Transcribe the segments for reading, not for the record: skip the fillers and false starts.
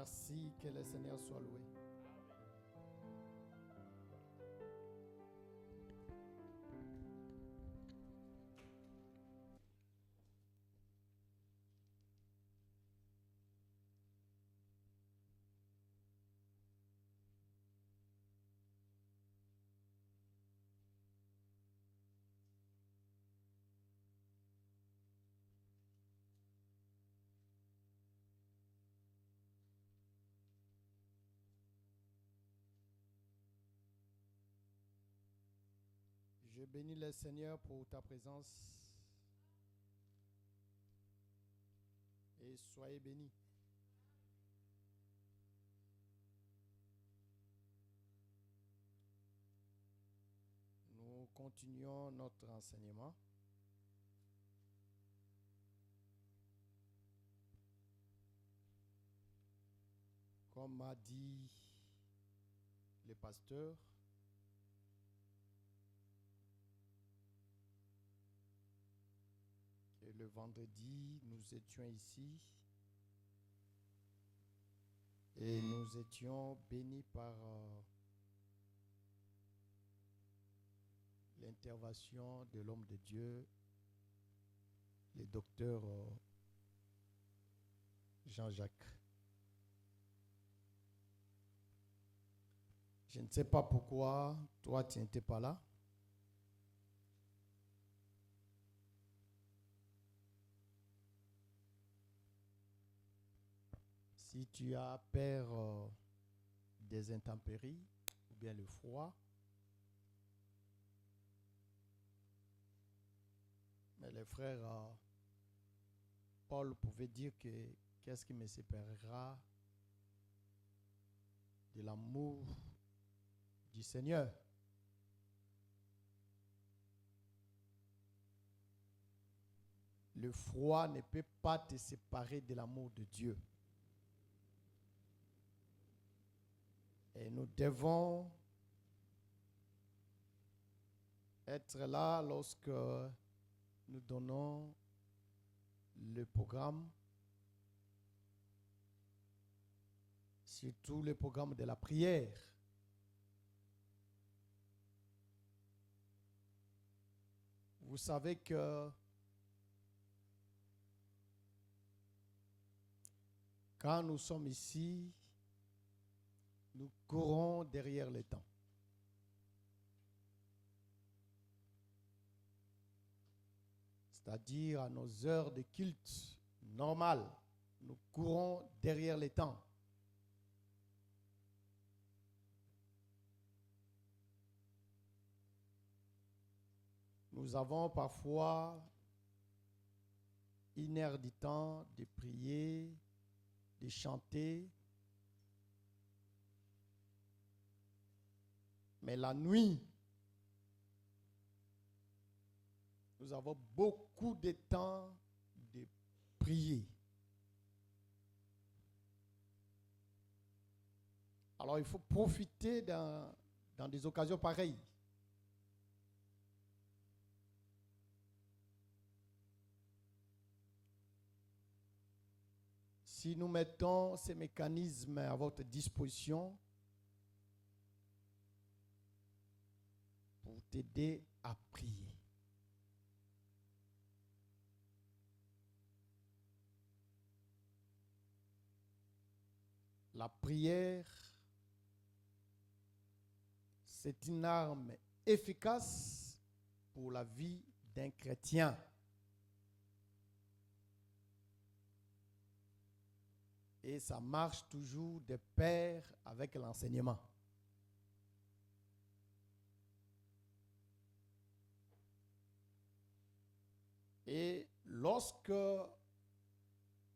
Merci, que le Seigneur soit loué. Je bénis le Seigneur pour ta présence et soyez bénis. Nous continuons notre enseignement. Comme m'a dit le pasteur, et le vendredi, nous étions ici et nous étions bénis par l'intervention de l'homme de Dieu, le docteur Jean-Jacques. Je ne sais pas pourquoi toi tu n'étais pas là. Si tu as peur des intempéries ou bien le froid, mais les frères Paul pouvait dire que qu'est-ce qui me séparera de l'amour du Seigneur? Le froid ne peut pas te séparer de l'amour de Dieu. Et nous devons être là lorsque nous donnons le programme, surtout le programme de la prière. Vous savez que quand nous sommes ici, nous courons derrière le temps. C'est-à-dire à nos heures de culte normales, nous courons derrière le temps. Nous avons parfois une heure du temps de prier, de chanter. Mais la nuit, nous avons beaucoup de temps de prier. Alors il faut profiter dans des occasions pareilles. Si nous mettons ces mécanismes à votre disposition pour t'aider à prier. La prière, c'est une arme efficace pour la vie d'un chrétien. Et ça marche toujours de pair avec l'enseignement. Et lorsque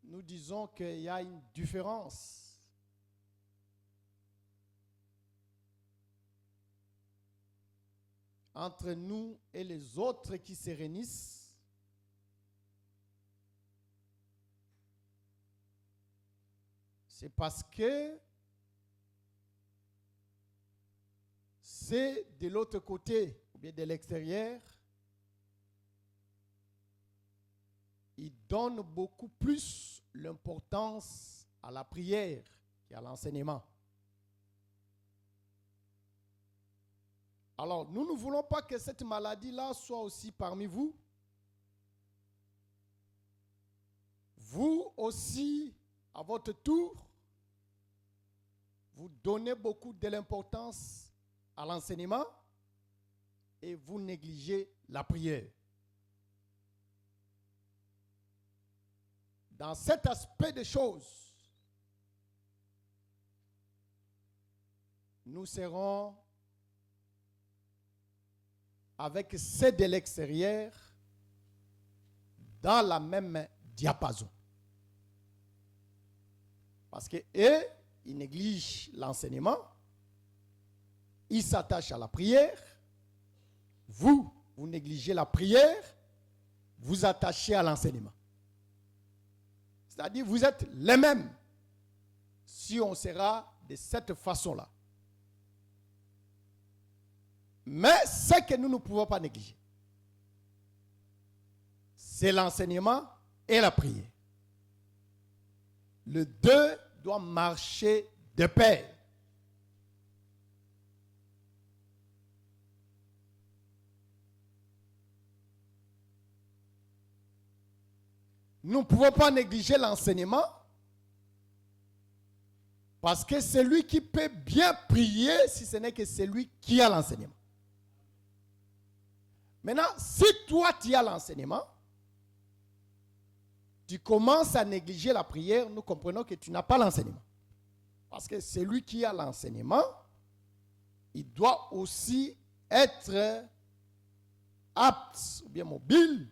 nous disons qu'il y a une différence entre nous et les autres qui se réunissent, c'est parce que c'est de l'autre côté, ou bien de l'extérieur, ils donnent beaucoup plus l'importance à la prière qui a l'enseignement. Alors, nous ne voulons pas que cette maladie-là soit aussi parmi vous. Vous aussi, à votre tour, vous donnez beaucoup de l'importance à l'enseignement et vous négligez la prière. Dans cet aspect des choses, nous serons avec ceux de l'extérieur dans la même diapason. Parce que eux, ils négligent l'enseignement, ils s'attachent à la prière. Vous négligez la prière, vous attachez à l'enseignement. C'est-à-dire, vous êtes les mêmes si on sera de cette façon-là. Mais ce que nous ne pouvons pas négliger, c'est l'enseignement et la prière. Les deux doivent marcher de pair. Nous ne pouvons pas négliger l'enseignement parce que c'est lui qui peut bien prier si ce n'est que celui qui a l'enseignement. Maintenant, si toi tu as l'enseignement, tu commences à négliger la prière, nous comprenons que tu n'as pas l'enseignement. Parce que celui qui a l'enseignement, il doit aussi être apte ou bien mobile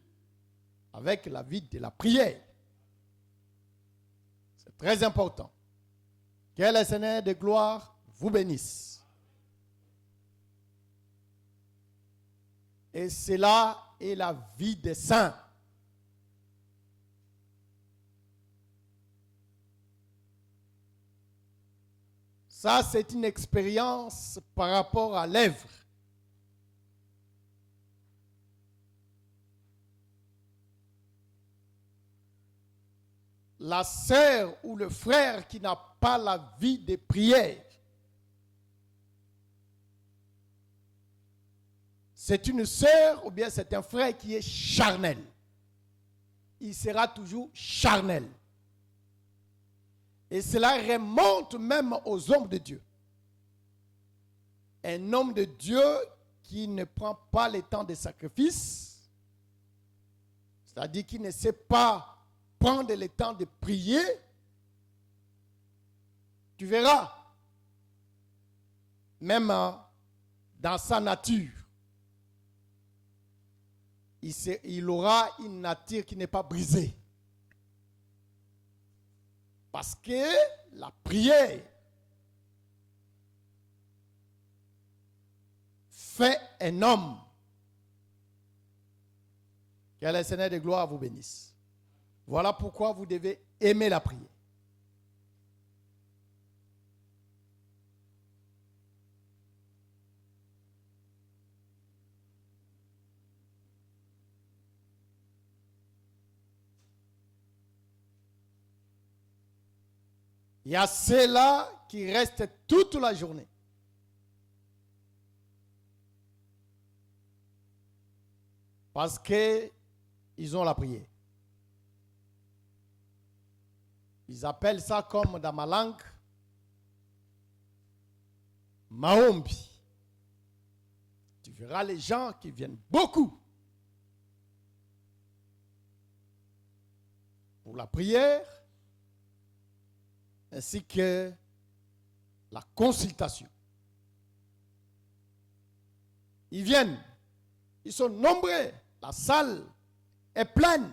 avec la vie de la prière. C'est très important. Que le Seigneur de gloire vous bénisse. Et cela est la vie des saints. Ça, c'est une expérience par rapport à l'œuvre. La sœur ou le frère qui n'a pas la vie de prière, c'est une sœur ou bien c'est un frère qui est charnel. Il sera toujours charnel. Et cela remonte même aux hommes de Dieu. Un homme de Dieu qui ne prend pas le temps de sacrifice, c'est-à-dire qui ne sait pas prendre le temps de prier, tu verras, même dans sa nature, il aura une nature qui n'est pas brisée. Parce que la prière fait un homme. Que le Seigneur de gloire vous bénisse. Voilà pourquoi vous devez aimer la prière. Il y a ceux-là qui restent toute la journée. Parce qu'ils ont la prière. Ils appellent ça comme dans ma langue, Maombi. Tu verras les gens qui viennent beaucoup pour la prière, ainsi que la consultation. Ils viennent, ils sont nombreux, la salle est pleine.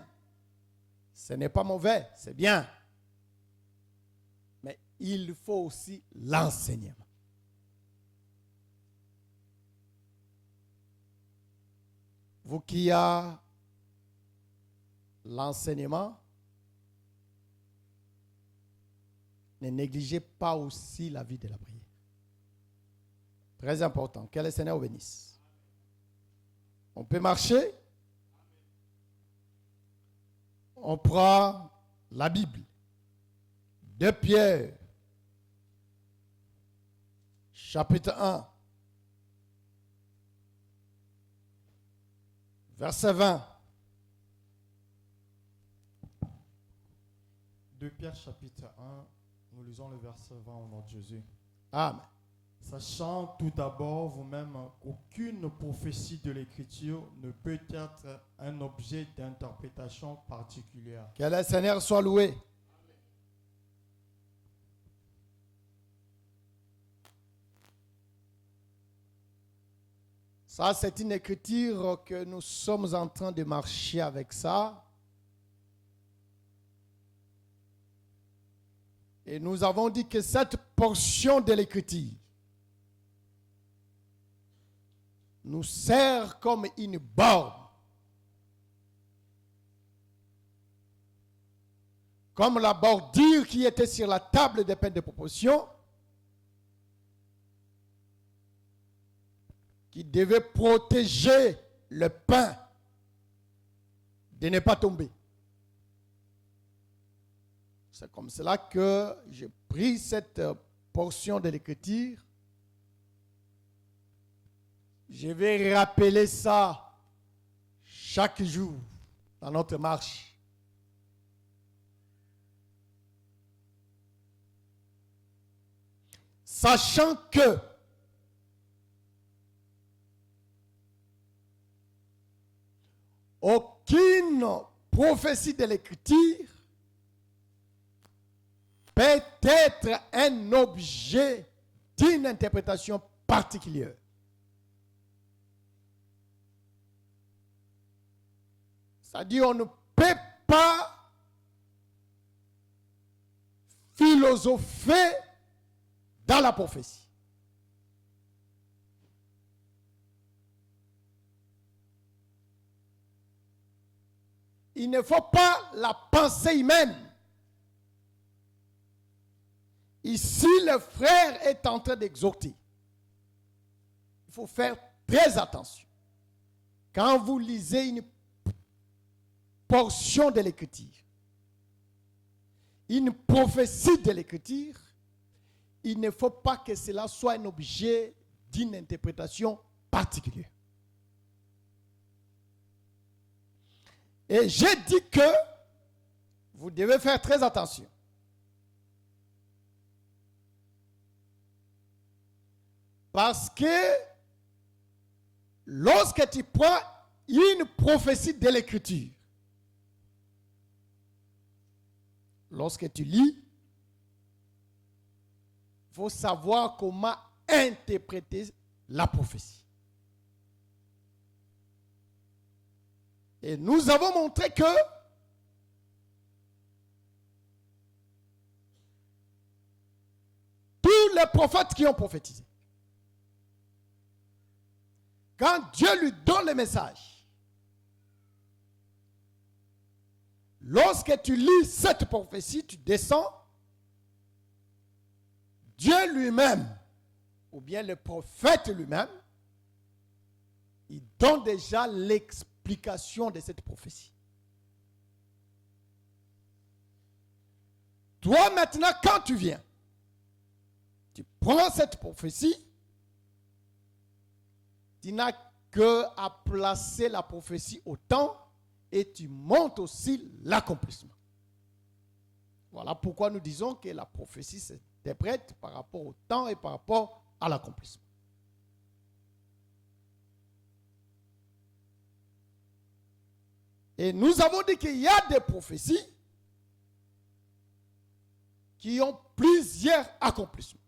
Ce n'est pas mauvais, c'est bien. Mais il faut aussi l'enseignement. Vous qui avez l'enseignement, ne négligez pas aussi la vie de la prière. Très important. Que le Seigneur vous bénisse. On peut marcher. On prend la Bible. 2 Pierre, chapitre 1, verset 20. 2 Pierre chapitre 1, nous lisons le verset 20 au nom de Jésus. Amen. Sachant tout d'abord vous-même qu'aucune prophétie de l'Écriture ne peut être un objet d'interprétation particulière. Que le Seigneur soit loué. Ça, c'est une écriture que nous sommes en train de marcher avec ça. Et nous avons dit que cette portion de l'écriture nous sert comme une borne, comme la bordure qui était sur la table des pains de proposition, qui devait protéger le pain de ne pas tomber. C'est comme cela que j'ai pris cette portion de l'écriture. Je vais rappeler ça chaque jour dans notre marche. Sachant que aucune prophétie de l'Écriture peut être un objet d'une interprétation particulière. C'est-à-dire, on ne peut pas philosopher dans la prophétie. Il ne faut pas la pensée humaine. Ici, le frère est en train d'exhorter. Il faut faire très attention. Quand vous lisez une portion de l'Écriture, une prophétie de l'Écriture, il ne faut pas que cela soit un objet d'une interprétation particulière. Et j'ai dit que vous devez faire très attention. Parce que lorsque tu prends une prophétie de l'Écriture, lorsque tu lis, il faut savoir comment interpréter la prophétie. Et nous avons montré que tous les prophètes qui ont prophétisé, quand Dieu lui donne le message, lorsque tu lis cette prophétie, tu descends, Dieu lui-même, ou bien le prophète lui-même, il donne déjà l'explication de cette prophétie. Toi maintenant, quand tu viens, tu prends cette prophétie, tu n'as qu'à placer la prophétie au temps et tu montes aussi l'accomplissement. Voilà pourquoi nous disons que la prophétie s'interprète par rapport au temps et par rapport à l'accomplissement. Et nous avons dit qu'il y a des prophéties qui ont plusieurs accomplissements.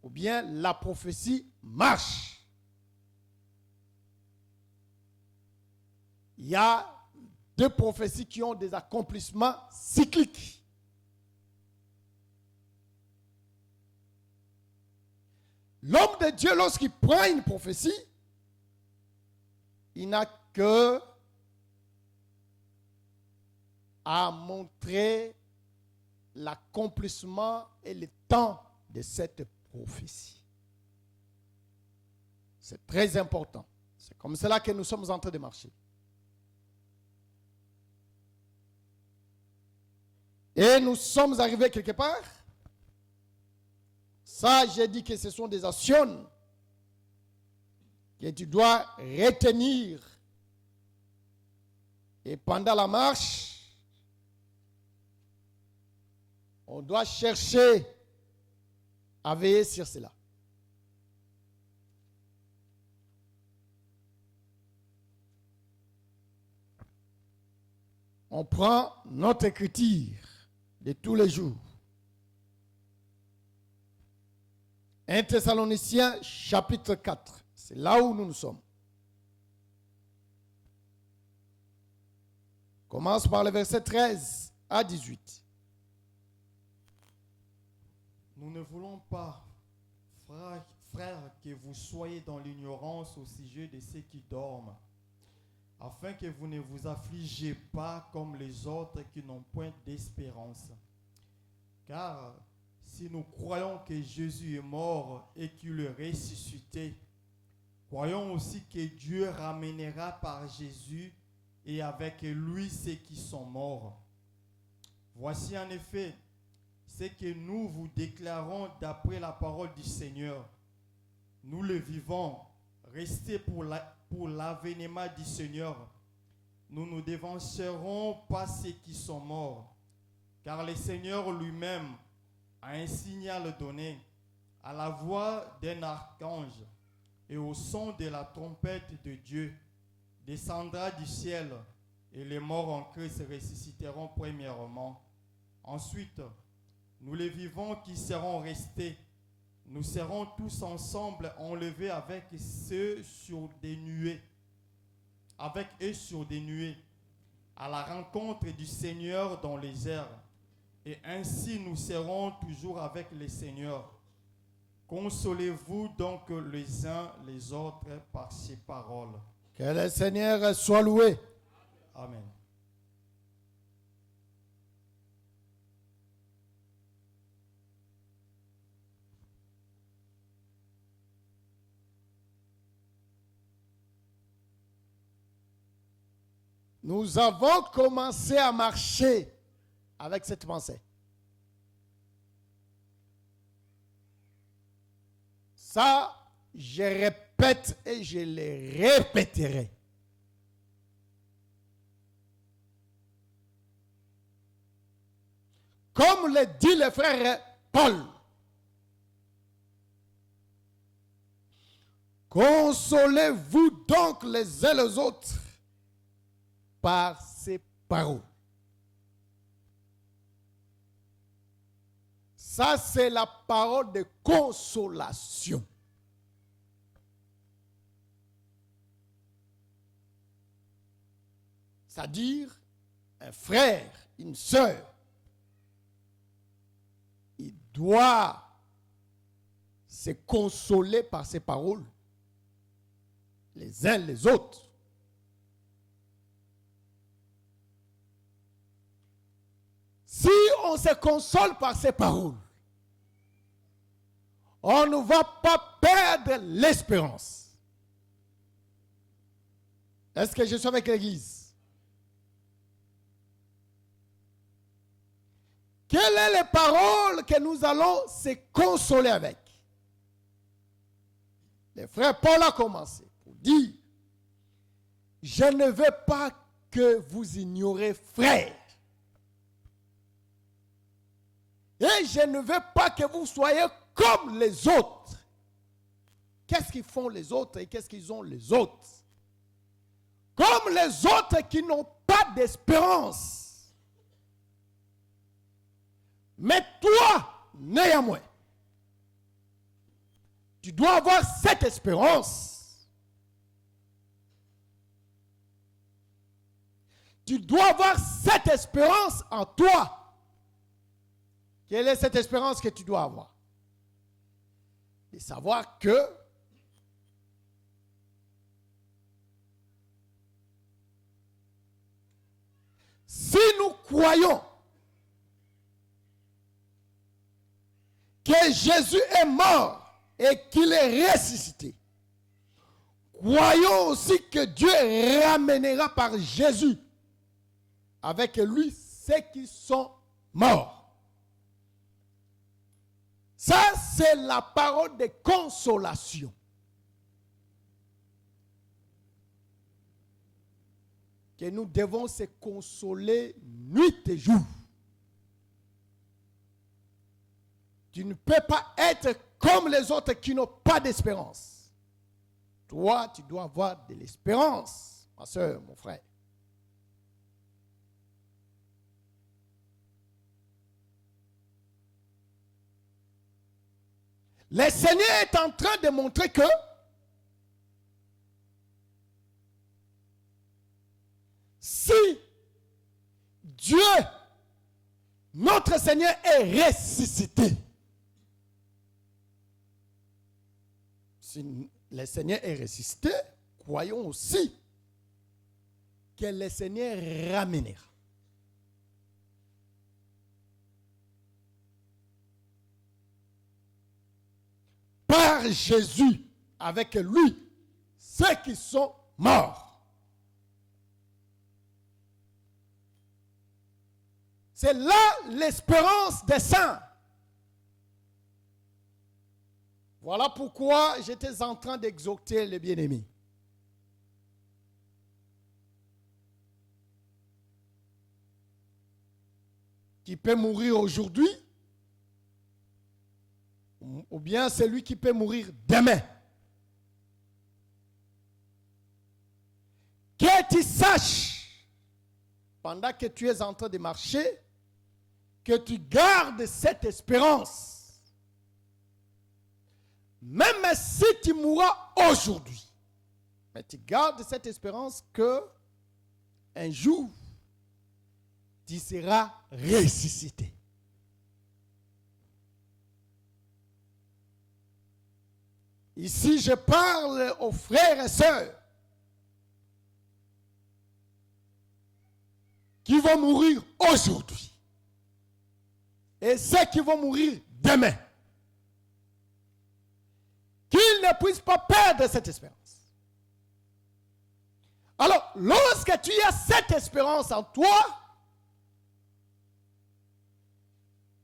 Ou bien la prophétie marche. Il y a deux prophéties qui ont des accomplissements cycliques. L'homme de Dieu, lorsqu'il prend une prophétie, il n'a que à montrer l'accomplissement et le temps de cette prophétie. C'est très important. C'est comme cela que nous sommes en train de marcher. Et nous sommes arrivés quelque part. Ça, j'ai dit que ce sont des actions que tu dois retenir. Et pendant la marche, on doit chercher à veiller sur cela. On prend notre écriture de tous les jours. 1 Thessaloniciens chapitre 4. C'est là où nous sommes. Commence par le verset 13 à 18. Nous ne voulons pas, frères, que vous soyez dans l'ignorance au sujet de ceux qui dorment, afin que vous ne vous affligez pas comme les autres qui n'ont point d'espérance. Car si nous croyons que Jésus est mort et qu'il est ressuscité, croyons aussi que Dieu ramènera par Jésus et avec lui ceux qui sont morts. Voici en effet ce que nous vous déclarons d'après la parole du Seigneur. Nous le vivons, restez pour l'avènement du Seigneur. Nous ne dévancerons pas ceux qui sont morts, car le Seigneur lui-même a un signal donné à la voix d'un archange et au son de la trompette de Dieu, descendra du ciel et les morts en Christ ressusciteront premièrement. Ensuite, nous les vivants qui seront restés, nous serons tous ensemble enlevés avec eux sur des nuées, à la rencontre du Seigneur dans les airs. Et ainsi nous serons toujours avec le Seigneur. Consolez-vous donc les uns les autres par ces paroles. Que le Seigneur soit loué. Amen. Nous avons commencé à marcher avec cette pensée. Ça, je répète et je le répéterai. Comme le dit le frère Paul, consolez-vous donc les uns les autres par ces paroles. Ça, c'est la parole de consolation. C'est-à-dire, un frère, une sœur, il doit se consoler par ces paroles, les uns les autres. Si on se console par ces paroles, on ne va pas perdre l'espérance. Est-ce que je suis avec l'Église? Quelles sont les paroles que nous allons se consoler avec? Le frère Paul a commencé pour dire, je ne veux pas que vous ignorez, frères. Et je ne veux pas que vous soyez comme les autres. Qu'est-ce qu'ils font les autres et qu'est-ce qu'ils ont les autres? Comme les autres qui n'ont pas d'espérance. Mais toi, néanmoins, tu dois avoir cette espérance. Tu dois avoir cette espérance en toi. Quelle est cette espérance que tu dois avoir? De savoir que si nous croyons que Jésus est mort et qu'il est ressuscité, croyons aussi que Dieu ramènera par Jésus avec lui ceux qui sont morts. Ça, c'est la parole de consolation. Que nous devons se consoler nuit et jour. Tu ne peux pas être comme les autres qui n'ont pas d'espérance. Toi, tu dois avoir de l'espérance, ma soeur, mon frère. Le Seigneur est en train de montrer que si Dieu, notre Seigneur, est ressuscité, si le Seigneur est ressuscité, croyons aussi que le Seigneur ramènera. Par Jésus, avec lui, ceux qui sont morts. C'est là l'espérance des saints. Voilà pourquoi j'étais en train d'exhorter les bien-aimés. Qui peut mourir aujourd'hui, ou bien celui qui peut mourir demain. Que tu saches, pendant que tu es en train de marcher, que tu gardes cette espérance. Même si tu mourras aujourd'hui, mais tu gardes cette espérance que un jour, tu seras ressuscité. Ici, je parle aux frères et sœurs qui vont mourir aujourd'hui et ceux qui vont mourir demain. Qu'ils ne puissent pas perdre cette espérance. Alors, lorsque tu as cette espérance en toi,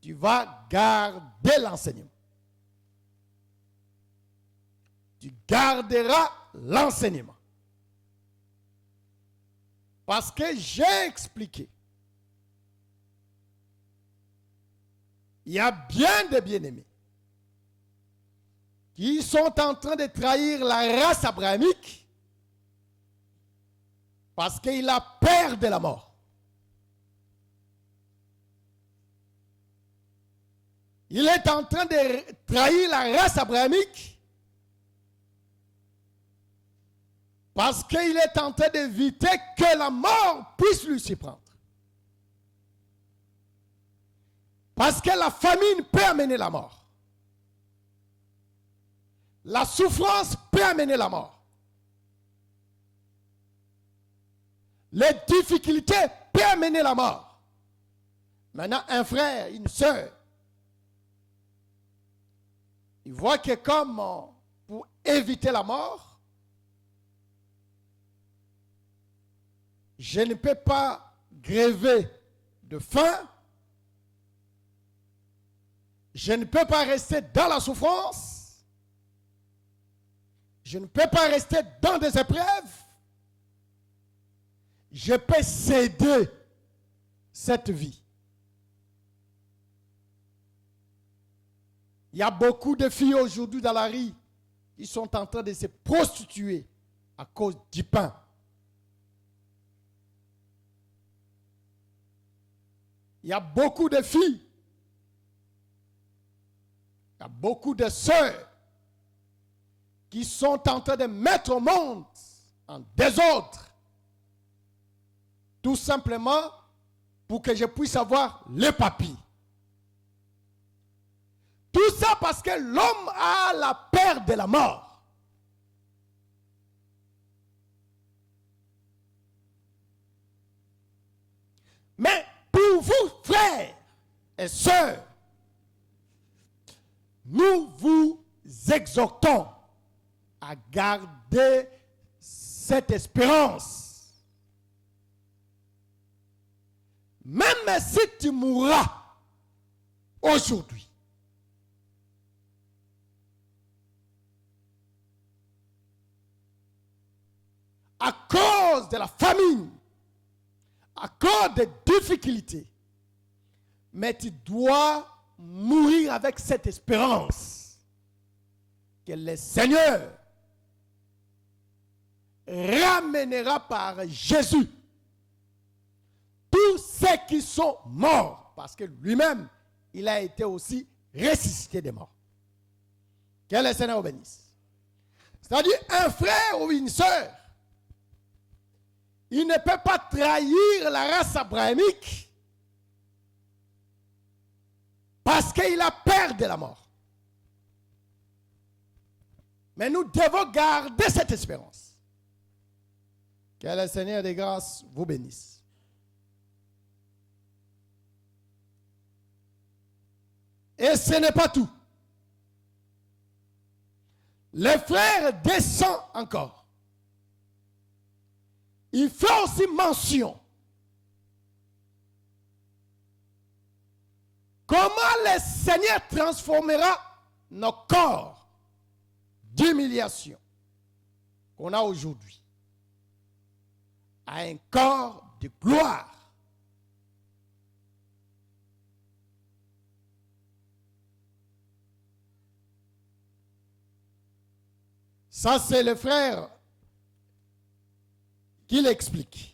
tu vas garder l'enseignement. Tu garderas l'enseignement. Parce que j'ai expliqué. Il y a bien des bien-aimés qui sont en train de trahir la race abrahamique parce qu'il a peur de la mort. Il est en train de trahir la race abrahamique parce qu'il est en train d'éviter que la mort puisse lui s'y prendre. Parce que la famine peut amener la mort. La souffrance peut amener la mort. Les difficultés peuvent amener la mort. Maintenant, un frère, une sœur, il voit que comme pour éviter la mort, je ne peux pas gréver de faim. Je ne peux pas rester dans la souffrance. Je ne peux pas rester dans des épreuves. Je peux céder cette vie. Il y a beaucoup de filles aujourd'hui dans la rue qui sont en train de se prostituer à cause du pain. Il y a beaucoup de filles, il y a beaucoup de sœurs qui sont en train de mettre au monde en désordre, tout simplement pour que je puisse avoir les papiers. Tout ça parce que l'homme a la peur de la mort. Mais pour vous, frères et sœurs, nous vous exhortons à garder cette espérance. Même si tu mourras aujourd'hui, à cause de la famine, à cause des difficultés. Mais tu dois mourir avec cette espérance que le Seigneur ramènera par Jésus tous ceux qui sont morts, parce que lui-même, il a été aussi ressuscité des morts. Que le Seigneur vous bénisse. C'est-à-dire, un frère ou une sœur, il ne peut pas trahir la race abrahamique parce qu'il a peur de la mort. Mais nous devons garder cette espérance. Que le Seigneur des grâces vous bénisse. Et ce n'est pas tout. Le frère descend encore. Il fait aussi mention comment le Seigneur transformera nos corps d'humiliation qu'on a aujourd'hui à un corps de gloire. Ça, c'est le frère qui l'explique.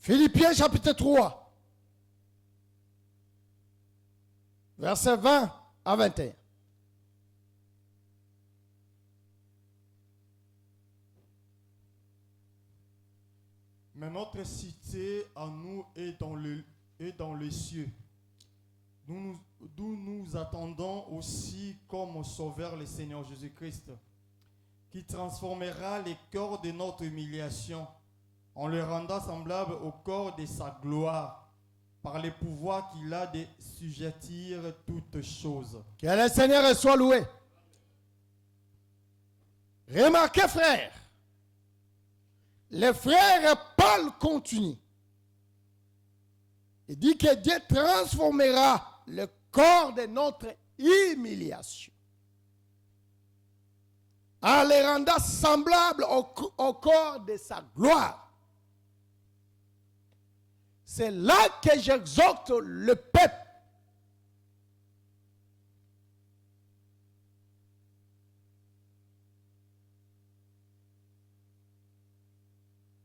Philippiens chapitre 3, versets 20 à 21. Mais notre cité à nous est dans les cieux, d'où nous attendons aussi comme sauveur le Seigneur Jésus-Christ, qui transformera les corps de notre humiliation en le rendant semblable au corps de sa gloire, par le pouvoir qu'il a de sujettir toutes choses. Que le Seigneur soit loué. Remarquez, frère, le frère Paul continue. Il dit que Dieu transformera le corps de notre humiliation en le rendant semblable au corps de sa gloire. C'est là que j'exhorte le peuple.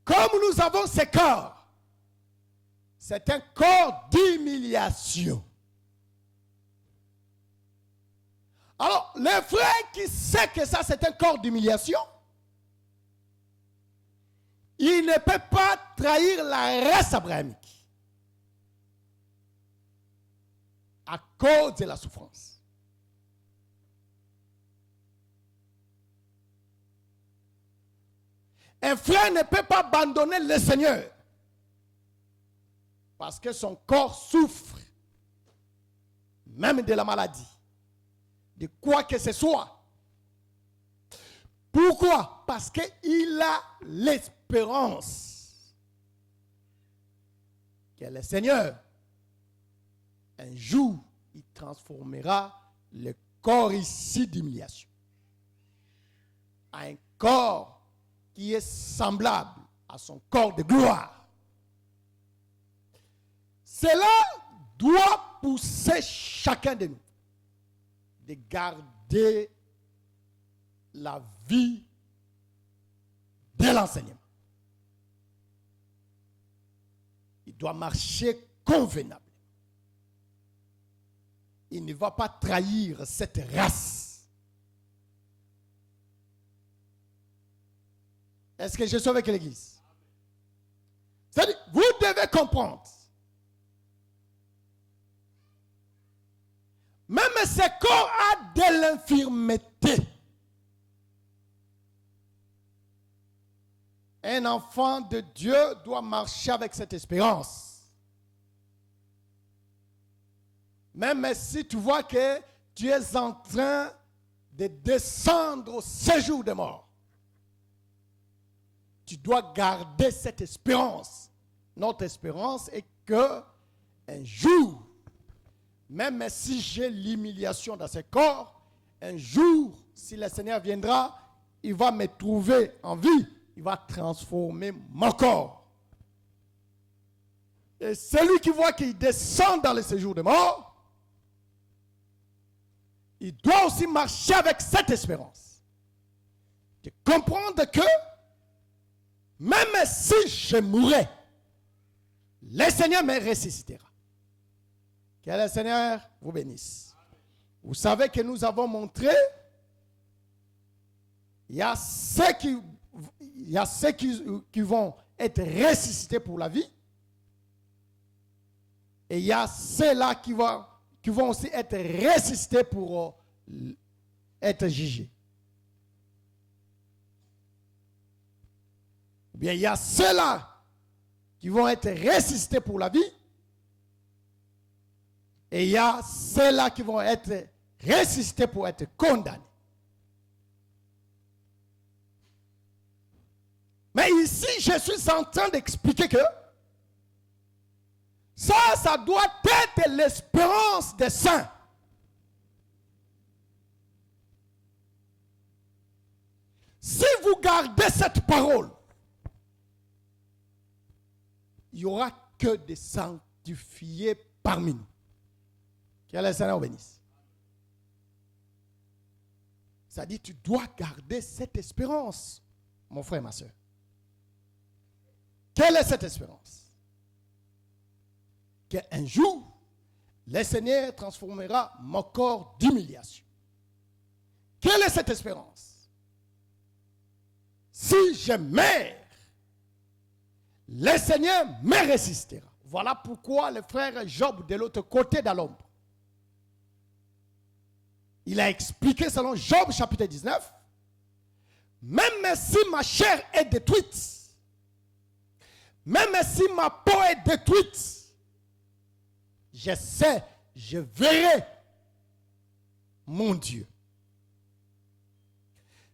Comme nous avons ce corps, c'est un corps d'humiliation. Alors, le frère qui sait que ça c'est un corps d'humiliation, il ne peut pas trahir la race abrahamique à cause de la souffrance. Un frère ne peut pas abandonner le Seigneur parce que son corps souffre, même de la maladie, de quoi que ce soit. Pourquoi? Parce qu'il a l'espérance que le Seigneur, un jour, il transformera le corps ici d'humiliation à un corps qui est semblable à son corps de gloire. Cela doit pousser chacun de nous de garder la vie de l'enseignement. Il doit marcher convenablement. Il ne va pas trahir cette race. Est-ce que je suis avec l'Église? C'est-à-dire, vous devez comprendre. Même ce corps a de l'infirmité. Un enfant de Dieu doit marcher avec cette espérance. Même si tu vois que tu es en train de descendre au séjour des morts, tu dois garder cette espérance. Notre espérance est que un jour, même si j'ai l'humiliation dans ce corps, un jour, si le Seigneur viendra, il va me trouver en vie. Il va transformer mon corps. Et celui qui voit qu'il descend dans le séjour des morts, il doit aussi marcher avec cette espérance. De comprendre que même si je mourrais, le Seigneur me ressuscitera. Que le Seigneur vous bénisse. Vous savez que nous avons montré, il y a ceux qui vont être ressuscités pour la vie. Et il y a ceux-là qui vont aussi être ressuscités pour être jugés. Ou bien il y a ceux-là qui vont être ressuscités pour la vie. Et il y a ceux-là qui vont être ressuscités pour être condamnés. Mais ici, je suis en train d'expliquer que ça doit être l'espérance des saints. Si vous gardez cette parole, il n'y aura que des sanctifiés parmi nous. Que le Seigneur bénisse. Ça dit, tu dois garder cette espérance, mon frère et ma soeur. Quelle est cette espérance? Qu'un jour, le Seigneur transformera mon corps d'humiliation. Quelle est cette espérance? Si je meurs, le Seigneur me résistera. Voilà pourquoi le frère Job de l'autre côté de l'ombre, il a expliqué selon Job chapitre 19, même si ma chair est détruite, même si ma peau est détruite, je sais, je verrai mon Dieu.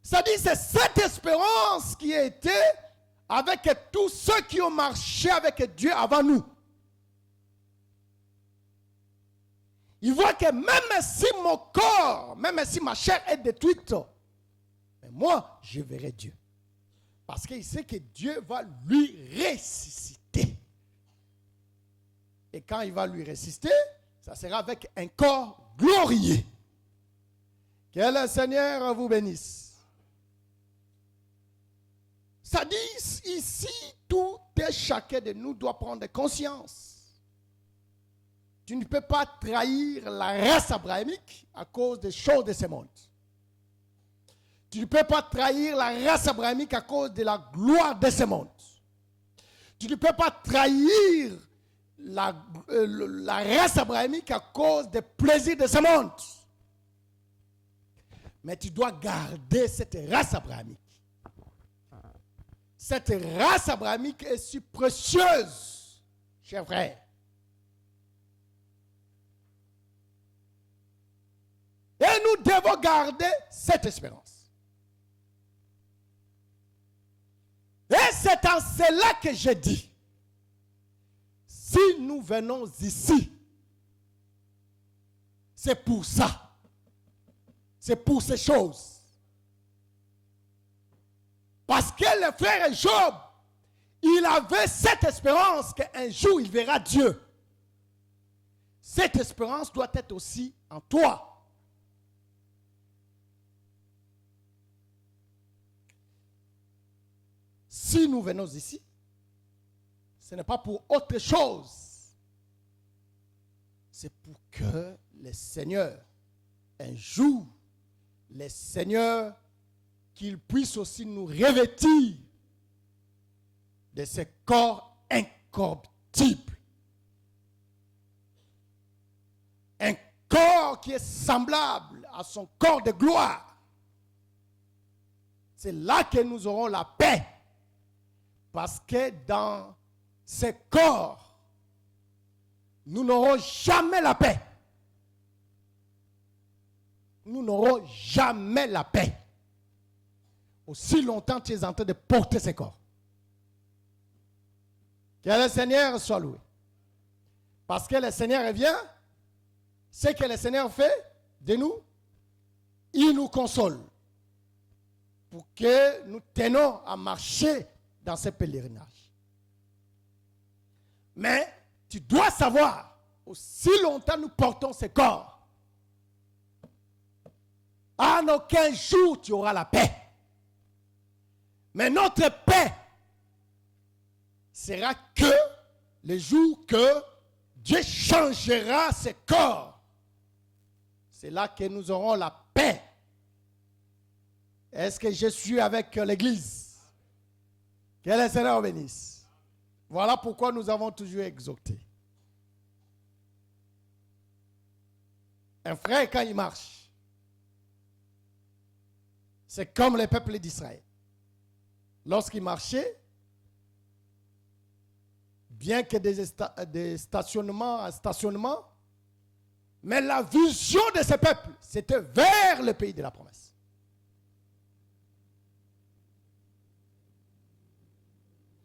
C'est-à-dire, c'est cette espérance qui a été avec tous ceux qui ont marché avec Dieu avant nous. Il voit que même si mon corps, même si ma chair est détruite, mais moi, je verrai Dieu. Parce qu'il sait que Dieu va lui ressusciter. Et quand il va lui ressusciter, ça sera avec un corps glorieux. Que le Seigneur vous bénisse. Ça dit ici, tout et chacun de nous doit prendre conscience. Tu ne peux pas trahir la race abrahamique à cause des choses de ce monde. Tu ne peux pas trahir la race abrahamique à cause de la gloire de ce monde. Tu ne peux pas trahir la race abrahamique à cause des plaisirs de ce monde. Mais tu dois garder cette race abrahamique. Cette race abrahamique est si précieuse, chers frères. Et nous devons garder cette espérance. Et c'est en cela que je dis, si nous venons ici, c'est pour ça. C'est pour ces choses. Parce que le frère Job, il avait cette espérance qu'un jour il verra Dieu. Cette espérance doit être aussi en toi. Si nous venons ici, ce n'est pas pour autre chose. C'est pour que le Seigneur, un jour, le Seigneur, qu'il puisse aussi nous revêtir de ce corps incorruptible. Un corps qui est semblable à son corps de gloire. C'est là que nous aurons la paix. Parce que dans ces corps, nous n'aurons jamais la paix. Nous n'aurons jamais la paix. Aussi longtemps tu es en train de porter ces corps. Que le Seigneur soit loué. Parce que le Seigneur revient, ce que le Seigneur fait de nous, il nous console. Pour que nous tenions à marcher dans ce pèlerinage. Mais tu dois savoir, aussi longtemps nous portons ces corps, en aucun jour tu auras la paix. Mais notre paix sera que le jour que Dieu changera ces corps. C'est là que nous aurons la paix. Est-ce que je suis avec l'Église? Que le Seigneur bénisse. Voilà pourquoi nous avons toujours exhorté. Un frère, quand il marche, c'est comme le peuple d'Israël. Lorsqu'il marchait, bien que des stationnements à stationnement, mais la vision de ce peuple, c'était vers le pays de la promesse.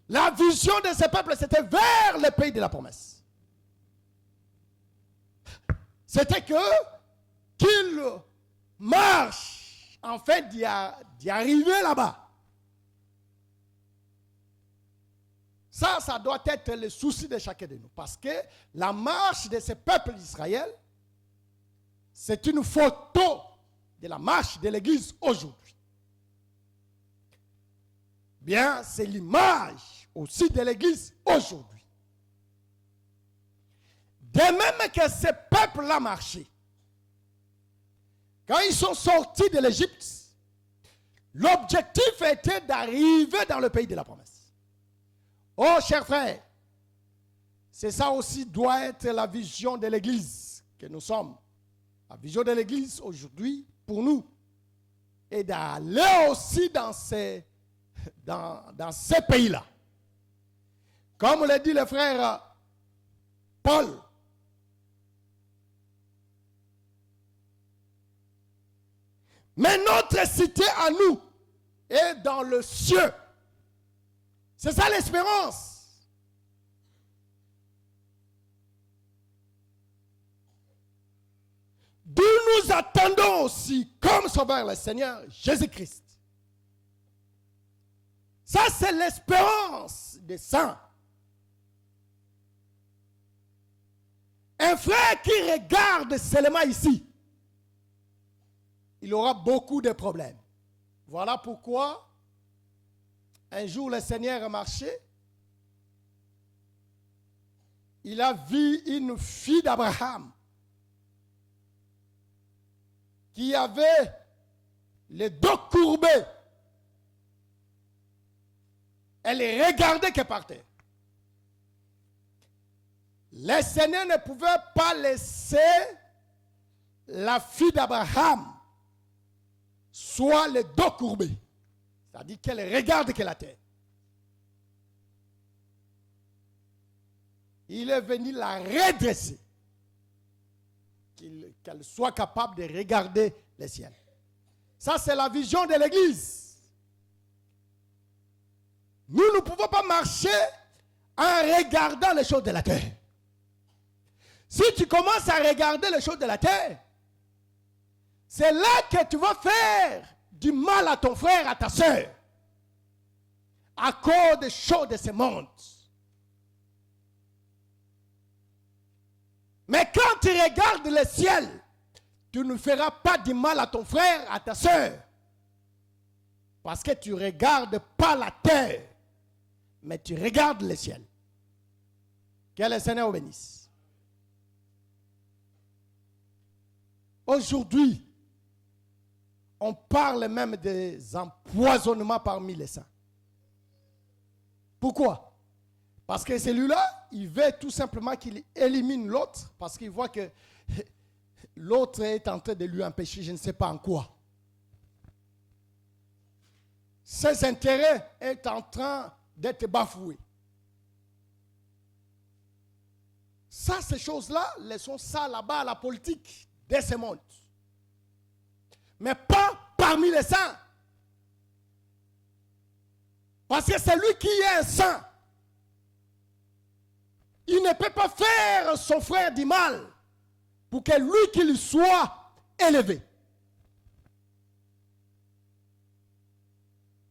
La vision de ce peuple, c'était vers le pays de la promesse. C'était qu'il marche, en fait, d'y arriver là-bas. Ça doit être le souci de chacun de nous. Parce que la marche de ce peuple d'Israël, c'est une photo de la marche de l'Église aujourd'hui. Bien, c'est l'image aussi de l'Église aujourd'hui. De même que ce peuple a marché, quand ils sont sortis de l'Égypte, l'objectif était d'arriver dans le pays de la promesse. Oh, chers frères, c'est ça aussi doit être la vision de l'Église que nous sommes. La vision de l'Église aujourd'hui pour nous est d'aller aussi dans ces pays-là. Comme le dit le frère Paul, mais notre cité à nous est dans le cieux. C'est ça l'espérance. D'où nous attendons aussi, comme sauveur le Seigneur Jésus-Christ. Ça, c'est l'espérance des saints. Un frère qui regarde seulement ici, il aura beaucoup de problèmes. Voilà pourquoi un jour, le Seigneur a marché. Il a vu une fille d'Abraham qui avait les dos courbés. Elle regardait que par terre. Le Seigneur ne pouvait pas laisser la fille d'Abraham soit le dos courbé. C'est-à-dire qu'elle regarde que la terre. Il est venu la redresser. Qu'elle soit capable de regarder le ciel. Ça, c'est la vision de l'Église. Nous ne pouvons pas marcher en regardant les choses de la terre. Si tu commences à regarder les choses de la terre, c'est là que tu vas faire du mal à ton frère, à ta soeur, à cause des choses de ce monde. Mais quand tu regardes le ciel, tu ne feras pas du mal à ton frère, à ta soeur. Parce que tu ne regardes pas la terre, mais tu regardes le ciel. Que le Seigneur vous bénisse. Aujourd'hui, on parle même des empoisonnements parmi les saints. Pourquoi? Parce que celui-là, il veut tout simplement qu'il élimine l'autre, parce qu'il voit que l'autre est en train de lui empêcher, je ne sais pas en quoi. Ses intérêts est en train d'être bafoué. Ça, ces choses-là, laissons ça là-bas à la politique de ce monde. Mais pas parmi les saints. Parce que c'est lui qui est un saint. Il ne peut pas faire son frère du mal pour que lui qu'il soit élevé.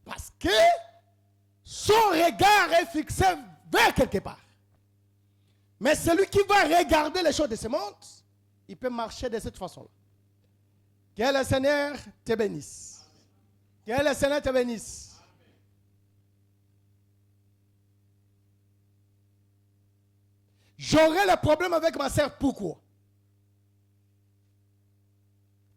Parce que son regard est fixé vers quelque part. Mais celui qui va regarder les choses de ce monde, il peut marcher de cette façon-là. Que le Seigneur te bénisse. Que le Seigneur te bénisse. J'aurai le problème avec ma sœur. Pourquoi?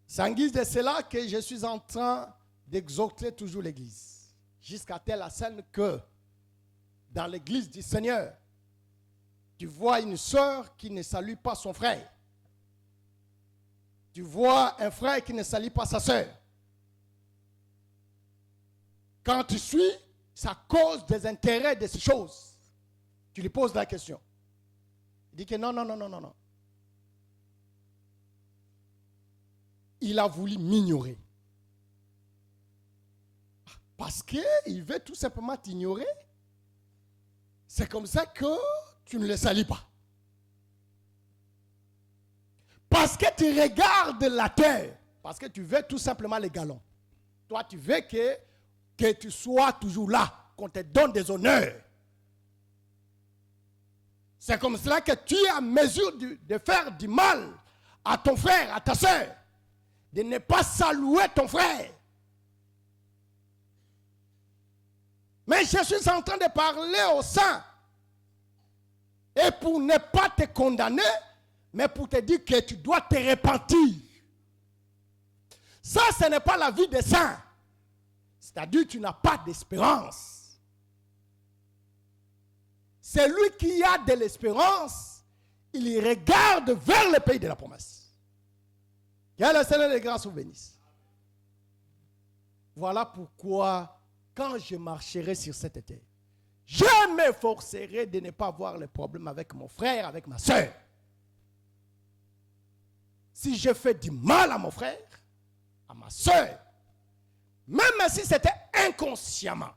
C'est en guise de cela que je suis en train d'exhorter toujours l'Église. Jusqu'à telle scène que dans l'Église du Seigneur, tu vois une sœur qui ne salue pas son frère. Tu vois un frère qui ne salue pas sa sœur. Quand tu suis, ça cause des intérêts de ces choses. Tu lui poses la question. Il dit que non. Il a voulu m'ignorer. Parce qu'il veut tout simplement t'ignorer. C'est comme ça que tu ne le salis pas. Parce que tu regardes la terre. Parce que tu veux tout simplement les galons. Toi, tu veux que tu sois toujours là. Qu'on te donne des honneurs. C'est comme cela que tu es à mesure de faire du mal à ton frère, à ta soeur. De ne pas saluer ton frère. Mais je suis en train de parler aux saints. Et pour ne pas te condamner, mais pour te dire que tu dois te repentir. Ça, ce n'est pas la vie des saints. C'est-à-dire que tu n'as pas d'espérance. C'est lui qui a de l'espérance. Il regarde vers le pays de la promesse. Que le Seigneur de grâce vous bénisse. Voilà pourquoi, quand je marcherai sur cette terre, je m'efforcerai de ne pas avoir le problème avec mon frère, avec ma soeur. Si je fais du mal à mon frère, à ma soeur, même si c'était inconsciemment,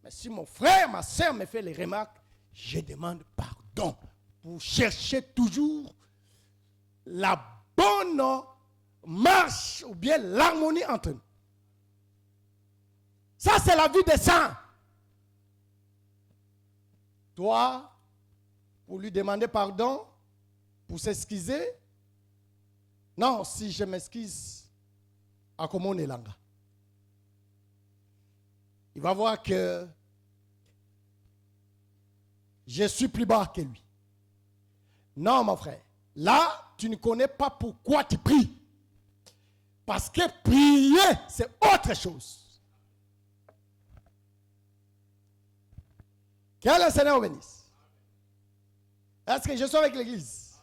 mais si mon frère, ma soeur me fait les remarques, je demande pardon pour chercher toujours la bonne marche ou bien l'harmonie entre nous. Ça, c'est la vie des saints. Toi, pour lui demander pardon, pour s'excuser, non, si je m'excuse, à comment on est langa. Il va voir que je suis plus bas que lui. Non, mon frère. Là, tu ne connais pas pourquoi tu pries. Parce que prier, c'est autre chose. Que le Seigneur vous bénisse. Est-ce que je suis avec l'Église?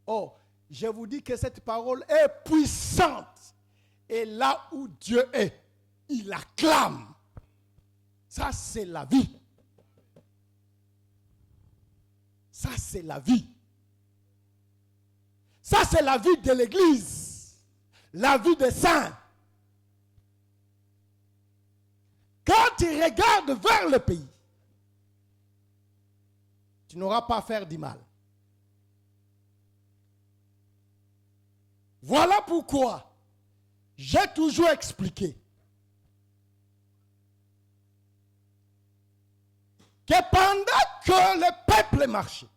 Oh, je vous dis que cette parole est puissante. Et là où Dieu est, il acclame. Ça, c'est la vie. Ça, c'est la vie. Ça, c'est la vie de l'Église. La vie des saints. Quand tu regardes vers le pays, tu n'auras pas à faire du mal. Voilà pourquoi j'ai toujours expliqué que pendant que le peuple marchait,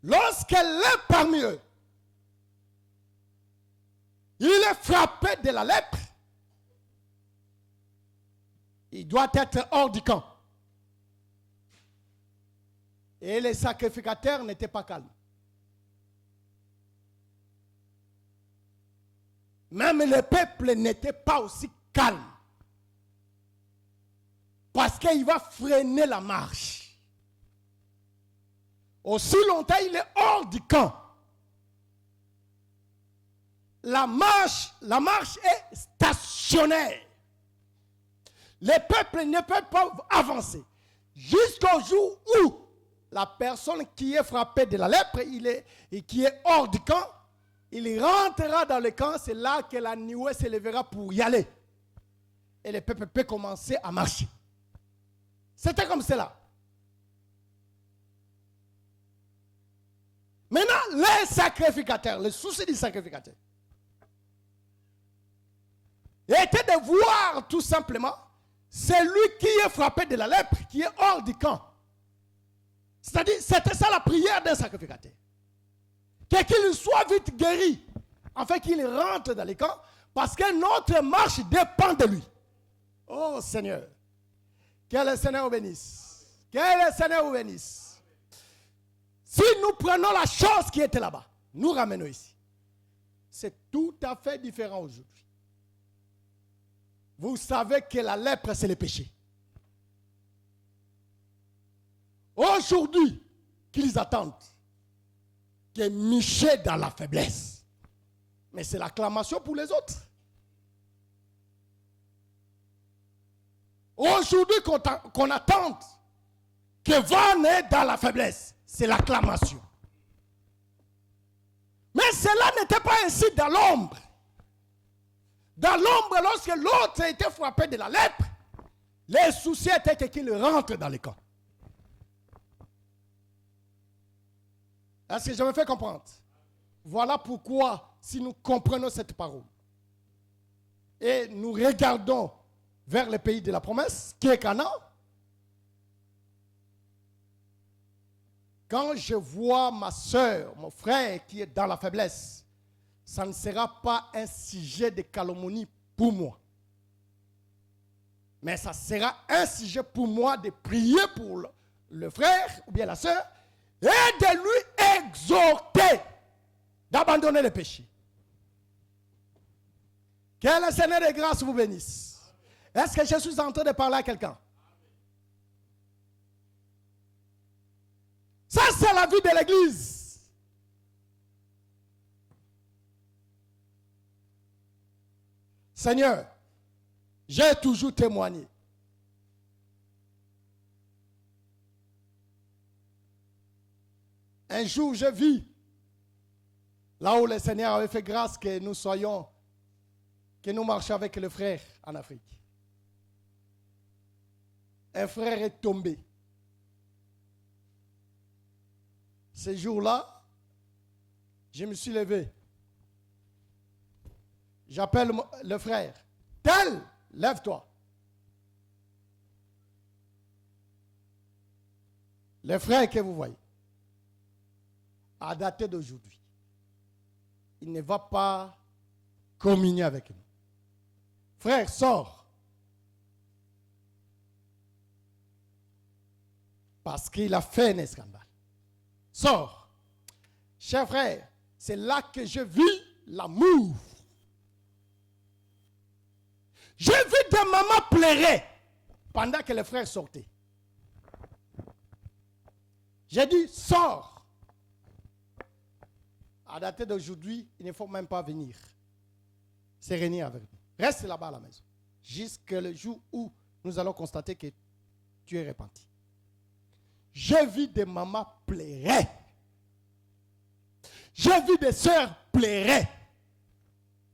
lorsque l'un parmi eux, il est frappé de la lèpre, il doit être hors du camp. Et les sacrificateurs n'étaient pas calmes. Même le peuple n'était pas aussi calme. Parce qu'il va freiner la marche. Aussi longtemps il est hors du camp. la marche est stationnaire. Les peuples ne peuvent pas avancer jusqu'au jour où la personne qui est frappée de la lèpre et qui est hors du camp, il rentrera dans le camp, c'est là que la nuée s'élèvera pour y aller. Et le peuple peut commencer à marcher. C'était comme cela. Maintenant, les sacrificateurs, le souci du sacrificateur, était de voir tout simplement celui qui est frappé de la lèpre, qui est hors du camp. C'est-à-dire, c'était ça la prière d'un sacrificateur. Qu'il soit vite guéri, afin qu'il rentre dans les camps, parce que notre marche dépend de lui. Oh Seigneur, que le Seigneur vous bénisse. Que le Seigneur vous bénisse. Si nous prenons la chose qui était là-bas, nous ramenons ici. C'est tout à fait différent aujourd'hui. Vous savez que la lèpre, c'est le péché. Aujourd'hui, qu'ils attendent, qui est niché dans la faiblesse. Mais c'est l'acclamation pour les autres. Aujourd'hui, qu'on attend que Van est dans la faiblesse, c'est l'acclamation. Mais cela n'était pas ainsi dans l'ombre. Dans l'ombre, lorsque l'autre était frappé de la lèpre, les soucis étaient qu'il rentre dans les camps. Est-ce que je me fais comprendre? Voilà pourquoi, si nous comprenons cette parole et nous regardons vers le pays de la promesse, qui est Canaan, quand je vois ma soeur, mon frère qui est dans la faiblesse, ça ne sera pas un sujet de calomnie pour moi. Mais ça sera un sujet pour moi de prier pour le frère ou bien la soeur et de lui exhorter d'abandonner le péché. Que le Seigneur de grâce vous bénisse. Est-ce que je suis en train de parler à quelqu'un? Ça, c'est la vie de l'Église. Seigneur, j'ai toujours témoigné. Un jour, je vis là où le Seigneur avait fait grâce que nous soyons, que nous marchions avec le frère en Afrique. Un frère est tombé. Ce jour-là, je me suis levé. J'appelle le frère. Tel, lève-toi. Le frère que vous voyez, à dater d'aujourd'hui, il ne va pas communier avec nous. Frère, sors. Parce qu'il a fait un scandale. Sors. Cher frère, c'est là que je vis l'amour. Je vis des mamans pleurer pendant que les frères sortaient. J'ai dit, sors. À dater d'aujourd'hui, il ne faut même pas venir se réunir avec nous. Reste là-bas à la maison. Jusqu'à le jour où nous allons constater que tu es repenti. J'ai vu des mamans pleurer. J'ai vu des sœurs pleurer.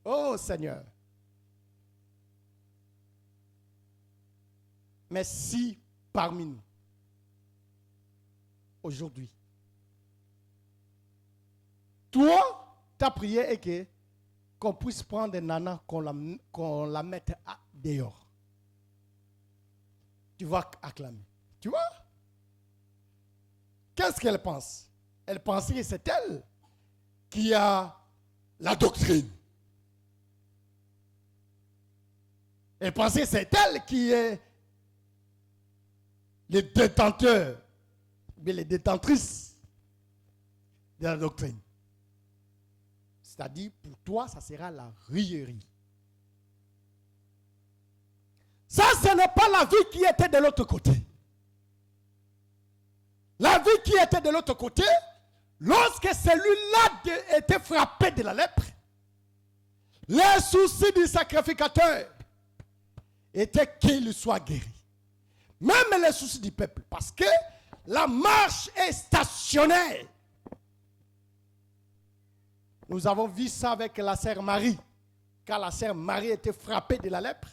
Oh Seigneur. Mais si parmi nous, aujourd'hui, toi, ta prière est qu'on puisse prendre des nanas, qu'on la mette dehors. Tu vas acclamer. Tu vois? Qu'est-ce qu'elle pense? Elle pensait que c'est elle qui a la doctrine. Elle pensait que c'est elle qui est le détenteur, bien les détentrices de la doctrine. C'est-à-dire, pour toi, ça sera la rierie. Ça, ce n'est pas la vie qui était de l'autre côté. La vie qui était de l'autre côté, lorsque celui-là était frappé de la lèpre, Le souci du sacrificateur était qu'il soit guéri. Même les soucis du peuple. Parce que la marche est stationnaire. Nous avons vu ça avec la sœur Marie. Quand la sœur Marie était frappée de la lèpre,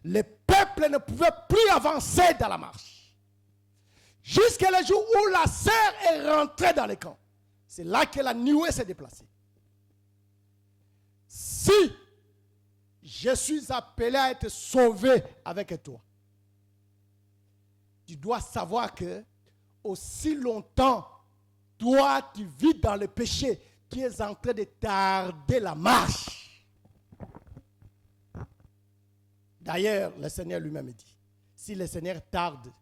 le peuple ne pouvait plus avancer dans la marche. Jusqu'à le jour où la sœur est rentrée dans le camp. C'est là que la nuée s'est déplacée. Si je suis appelé à être sauvé avec toi, tu dois savoir que aussi longtemps, toi, tu vis dans le péché, tu es en train de tarder la marche. D'ailleurs, le Seigneur lui-même dit, si le Seigneur tarde,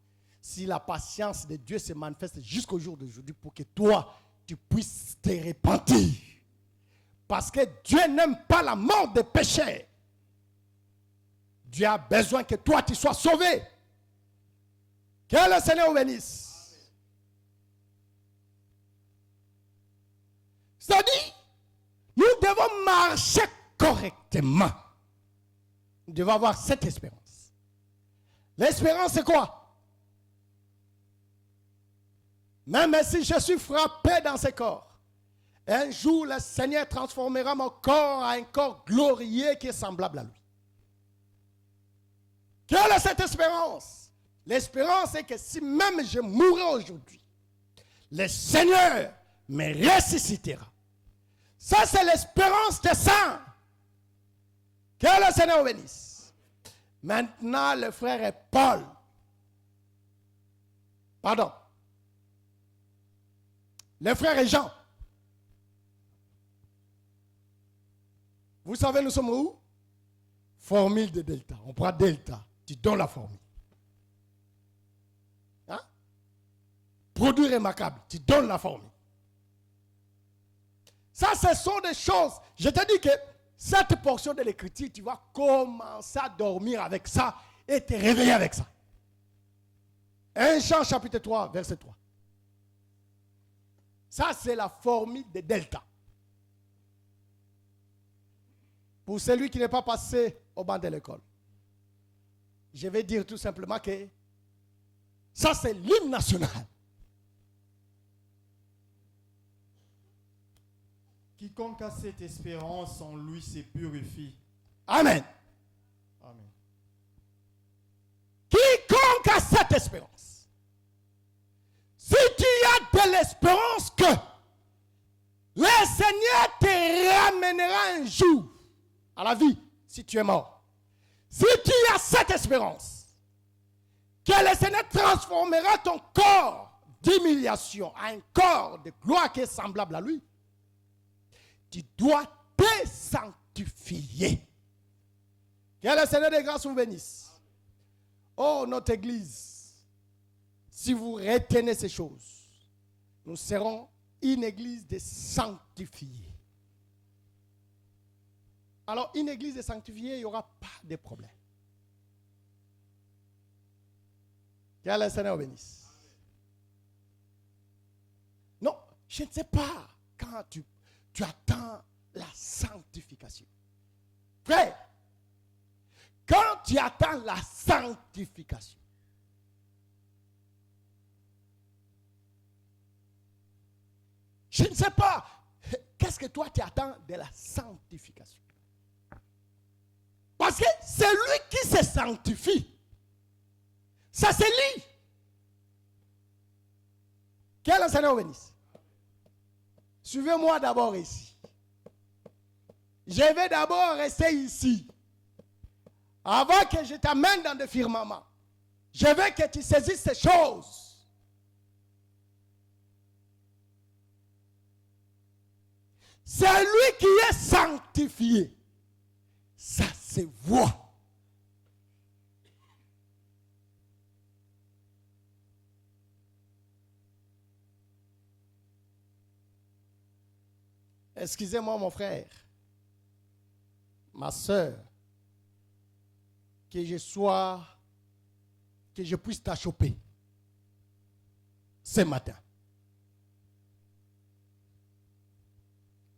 si la patience de Dieu se manifeste jusqu'au jour d'aujourd'hui pour que toi, tu puisses te repentir. Parce que Dieu n'aime pas la mort des pécheurs. Dieu a besoin que toi, tu sois sauvé. Que le Seigneur vous bénisse. C'est-à-dire, nous devons marcher correctement. Nous devons avoir cette espérance. L'espérance, c'est quoi? Même si je suis frappé dans ce corps, un jour, le Seigneur transformera mon corps en un corps glorieux qui est semblable à lui. Quelle est cette espérance? L'espérance c'est que si même je mourrai aujourd'hui, le Seigneur me ressuscitera. Ça, c'est l'espérance des saints. Que le Seigneur bénisse. Maintenant, le frère est Paul. Pardon. Le frère est Jean. Vous savez, nous sommes où? Formule de delta. On prend delta. Tu donnes la formule. Hein? Produit remarquable. Tu donnes la formule. Ça, ce sont des choses. Je te dis que cette portion de l'écriture, tu vas commencer à dormir avec ça et te réveiller avec ça. 1 Jean chapitre 3, verset 3. Ça, c'est la formule de delta. Pour celui qui n'est pas passé au banc de l'école, je vais dire tout simplement que ça, c'est l'hymne national. Quiconque a cette espérance en lui se purifie. Amen. Amen. Quiconque a cette espérance, si tu as de l'espérance que le Seigneur te ramènera un jour à la vie, si tu es mort, si tu as cette espérance, que le Seigneur transformera ton corps d'humiliation en un corps de gloire qui est semblable à lui, tu dois te sanctifier. Que le Seigneur de grâce vous bénisse. Oh, notre église, si vous retenez ces choses, nous serons une église de sanctifiés. Alors, une église de sanctifiés, il n'y aura pas de problème. Que le Seigneur vous bénisse. Non, je ne sais pas quand tu attends la sanctification. Frère, quand tu attends la sanctification, je ne sais pas, qu'est-ce que toi tu attends de la sanctification? Parce que celui qui se sanctifie, ça c'est lui. Que le Seigneur bénisse. Suivez-moi d'abord ici. Je vais d'abord rester ici. Avant que je t'amène dans le firmament. Je veux que tu saisisses ces choses. Celui qui est sanctifié, ça se voit. Excusez-moi mon frère, ma soeur, que je puisse t'achoper ce matin.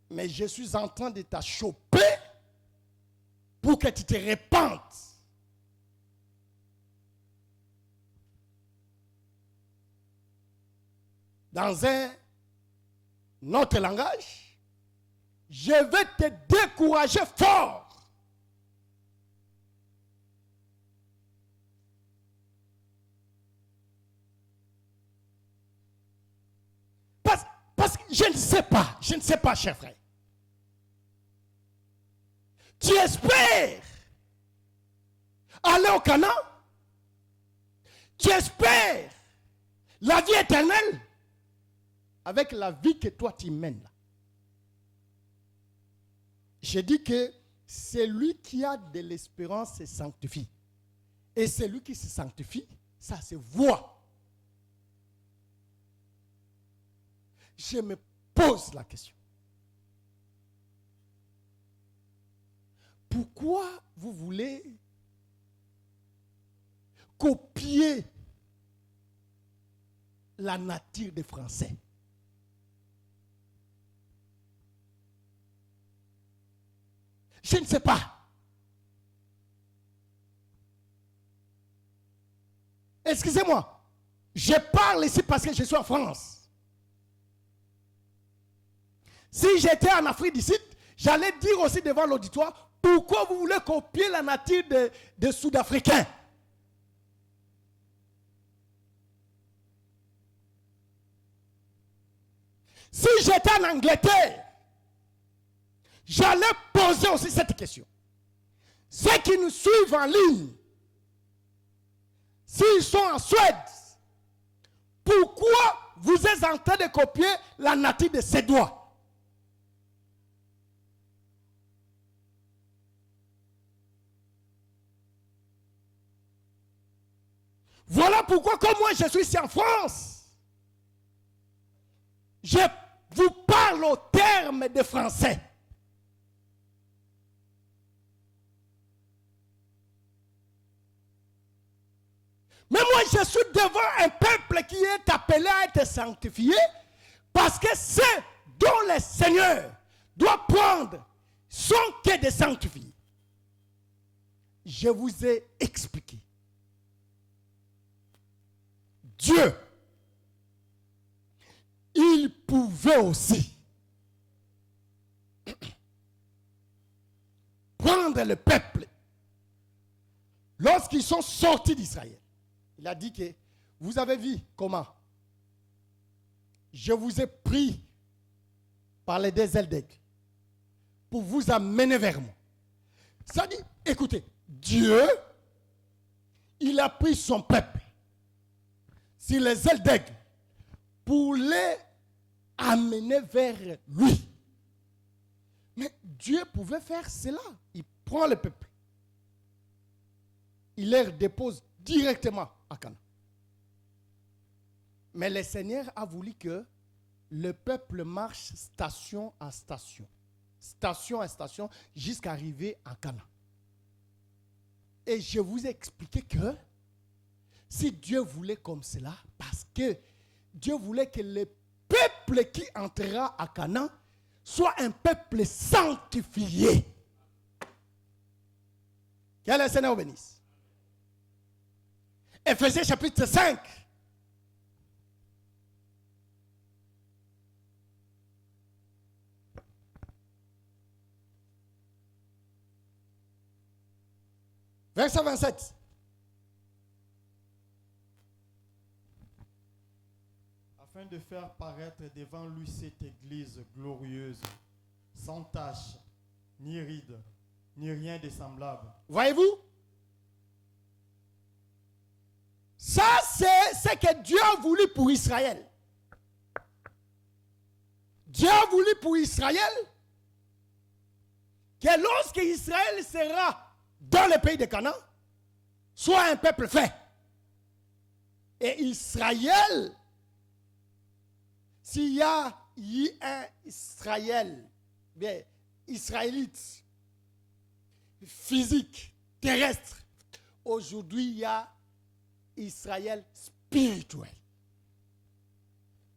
Mais je suis en train de t'achoper pour que tu te répandes. Dans un autre langage, je vais te décourager fort. Parce que je ne sais pas, cher frère. Tu espères aller au Canaan? Tu espères la vie éternelle avec la vie que toi tu mènes là? Je dis que celui qui a de l'espérance se sanctifie. Et celui qui se sanctifie, ça se voit. Je me pose la question. Pourquoi vous voulez copier la nature des Français? Je ne sais pas. Excusez-moi. Je parle ici parce que je suis en France. Si j'étais en Afrique du Sud, j'allais dire aussi devant l'auditoire, pourquoi vous voulez copier la nature des Sud-Africains? Si j'étais en Angleterre, j'allais poser aussi cette question. Ceux qui nous suivent en ligne, s'ils sont en Suède, pourquoi vous êtes en train de copier la nature de Suédois? Voilà pourquoi, comme moi je suis ici en France, je vous parle au terme de français. Mais moi je suis devant un peuple qui est appelé à être sanctifié, parce que c'est dont le Seigneur doit prendre son quai de sanctifier. Je vous ai expliqué. Dieu, il pouvait aussi prendre le peuple lorsqu'ils sont sortis d'Israël. Il a dit que vous avez vu comment je vous ai pris par les deux ailes d'aigle pour vous amener vers moi. Ça dit, écoutez, Dieu, il a pris son peuple sur les ailes d'aigle pour les amener vers lui. Mais Dieu pouvait faire cela. Il prend le peuple. Il les dépose directement à Canaan. Mais le Seigneur a voulu que le peuple marche station à station, jusqu'à arriver à Canaan. Et je vous ai expliqué que si Dieu voulait comme cela, parce que Dieu voulait que le peuple qui entrera à Canaan soit un peuple sanctifié. Que le Seigneur bénisse. Éphésiens chapitre 5. Verset 27. Afin de faire paraître devant lui cette église glorieuse, sans tache, ni ride, ni rien de semblable. Voyez-vous? Ça, c'est ce que Dieu a voulu pour Israël. Dieu a voulu pour Israël que lorsque Israël sera dans le pays de Canaan, soit un peuple fait. Et Israël, s'il y a un Israël, bien, israélite, physique, terrestre, aujourd'hui il y a Israël spirituel,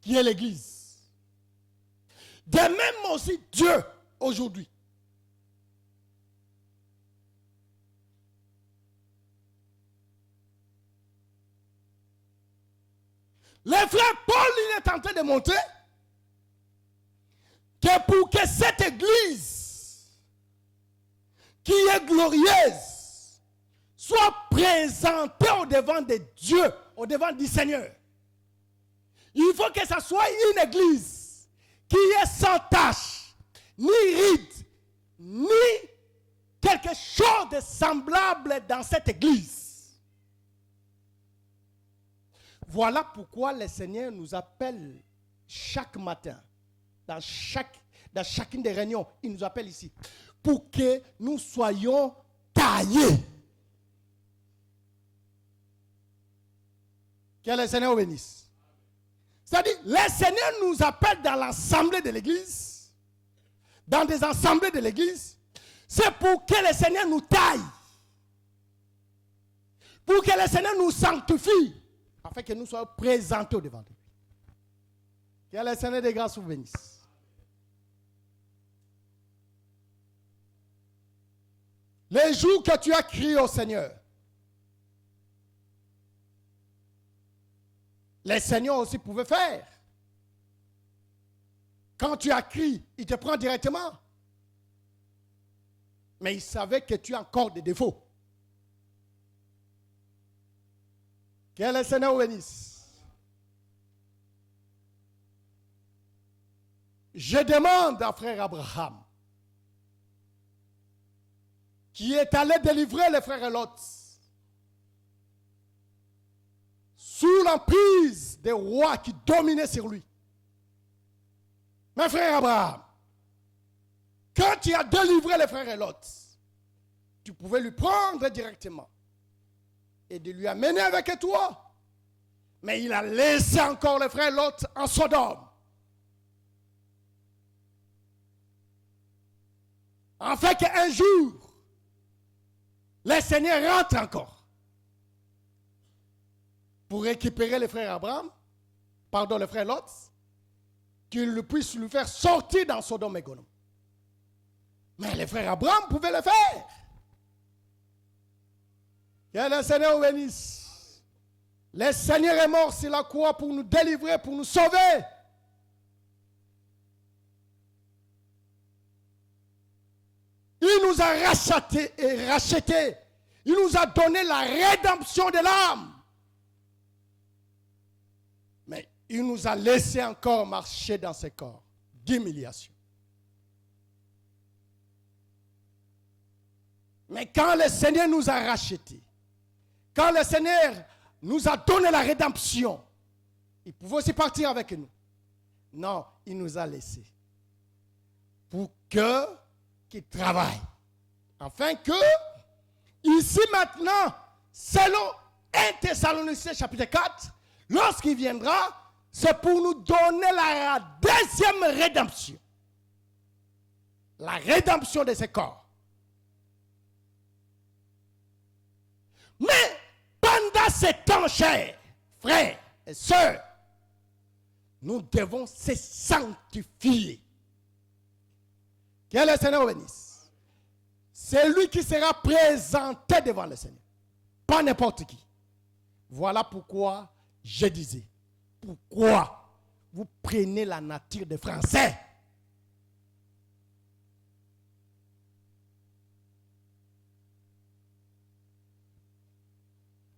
qui est l'Église. De même aussi Dieu, aujourd'hui, Le frère Paul, il est en train de montrer que pour que cette église, qui est glorieuse, soit présentée au devant de Dieu, au devant du Seigneur, il faut que ce soit une église qui est sans tache, ni ride, ni quelque chose de semblable dans cette église. Voilà pourquoi le Seigneur nous appelle chaque matin, dans chacune des réunions, il nous appelle ici, pour que nous soyons taillés. Que le Seigneur vous bénisse. C'est-à-dire, le Seigneur nous appelle dans l'assemblée de l'église, dans des assemblées de l'église, c'est pour que le Seigneur nous taille, pour que le Seigneur nous sanctifie, afin que nous soyons présentés au devant de lui. Que le Seigneur des grâces vous bénisse. Les jours que tu as crié au Seigneur, le Seigneur aussi pouvait faire. Quand tu as crié, il te prend directement. Mais il savait que tu as encore des défauts. Que le Seigneur vous bénisse. Je demande à frère Abraham, qui est allé délivrer les frères Lot, sous l'emprise des rois qui dominaient sur lui. Mais frère Abraham, quand tu as délivré les frères Lot, tu pouvais lui prendre directement et de lui amener avec toi. Mais il a laissé encore les frères Lot en Sodome. Afin qu'un jour, le Seigneur rentre encore pour récupérer les frères les frères Lot, qu'il puisse lui faire sortir dans Sodome et Gomorrhe. Mais les frères Abraham pouvaient le faire. Que le Seigneur vous bénisse. Le Seigneur est mort sur la croix pour nous délivrer, pour nous sauver. Il nous a rachetés. Il nous a donné la rédemption de l'âme. Mais il nous a laissé encore marcher dans ce corps d'humiliation. Mais quand le Seigneur nous a rachetés, quand le Seigneur nous a donné la rédemption, il pouvait aussi partir avec nous. Non, il nous a laissés pour qu'il travaille. Afin que, ici maintenant, selon 1 Thessaloniciens chapitre 4, lorsqu'il viendra, c'est pour nous donner la deuxième rédemption. La rédemption de ce corps. Mais pendant ce temps, chers frères et sœurs, nous devons se sanctifier. Que le Seigneur vous bénisse. C'est lui qui sera présenté devant le Seigneur. Pas n'importe qui. Voilà pourquoi je disais, pourquoi vous prenez la nature des Français?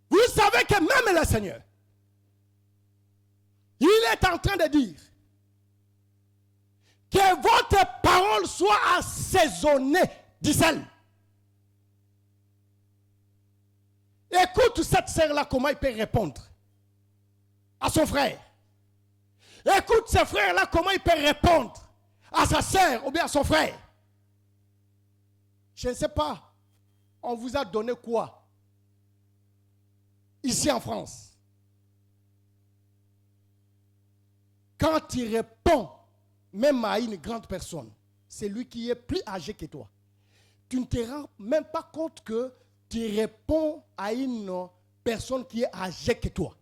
Vous savez que même le Seigneur, il est en train de dire que votre parole soit assaisonnée du sel. Écoute cette sœur-là, comment il peut répondre à son frère. Écoute ce frère-là, comment il peut répondre à sa sœur ou bien à son frère. Je ne sais pas, on vous a donné quoi ici en France? Quand tu réponds même à une grande personne, c'est lui qui est plus âgé que toi, tu ne te rends même pas compte que tu réponds à une personne qui est âgée que toi.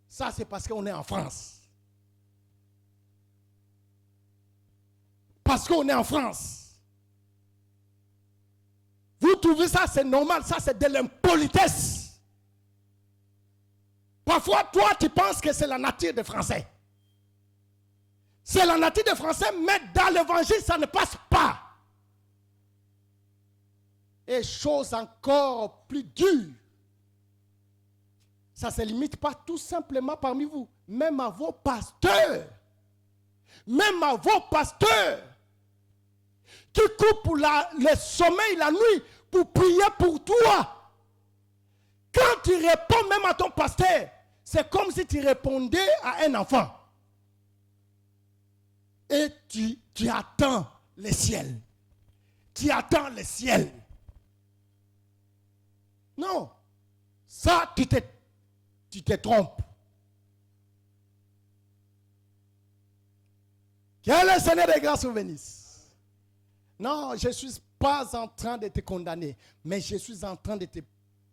Ça, c'est parce qu'on est en France. Parce qu'on est en France. Vous trouvez ça, c'est normal, ça c'est de l'impolitesse. Parfois, toi, tu penses que c'est la nature des Français. C'est la nature des Français, mais dans l'évangile, ça ne passe pas. Et chose encore plus dure, ça ne se limite pas tout simplement parmi vous, même à vos pasteurs. Même à vos pasteurs qui coupent le sommeil la nuit pour prier pour toi. Quand tu réponds même à ton pasteur, c'est comme si tu répondais à un enfant. Et tu attends le ciel. Tu attends le ciel. Non. Ça, tu te trompes. Que le Seigneur des grâces vous bénisse. Non, je ne suis pas en train de te condamner, mais je suis en train de te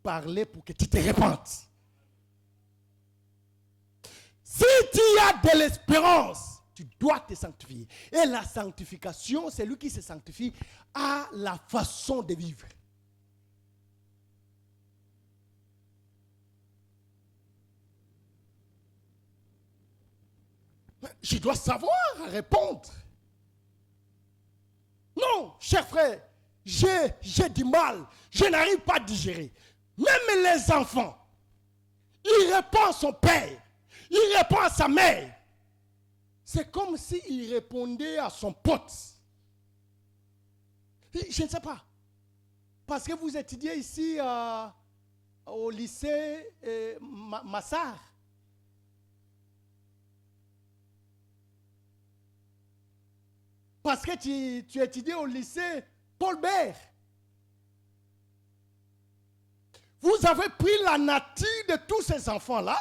parler pour que tu te répandes. Si tu as de l'espérance, tu dois te sanctifier. Et la sanctification, c'est lui qui se sanctifie à la façon de vivre. Je dois savoir répondre. Non, cher frère, j'ai du mal. Je n'arrive pas à digérer. Même les enfants, il répond à son père. Il répond à sa mère. C'est comme s'il répondait à son pote. Je ne sais pas. Parce que vous étudiez ici au lycée Massar. Parce que tu étudies au lycée Paul Bert. Vous avez pris la nature de tous ces enfants-là.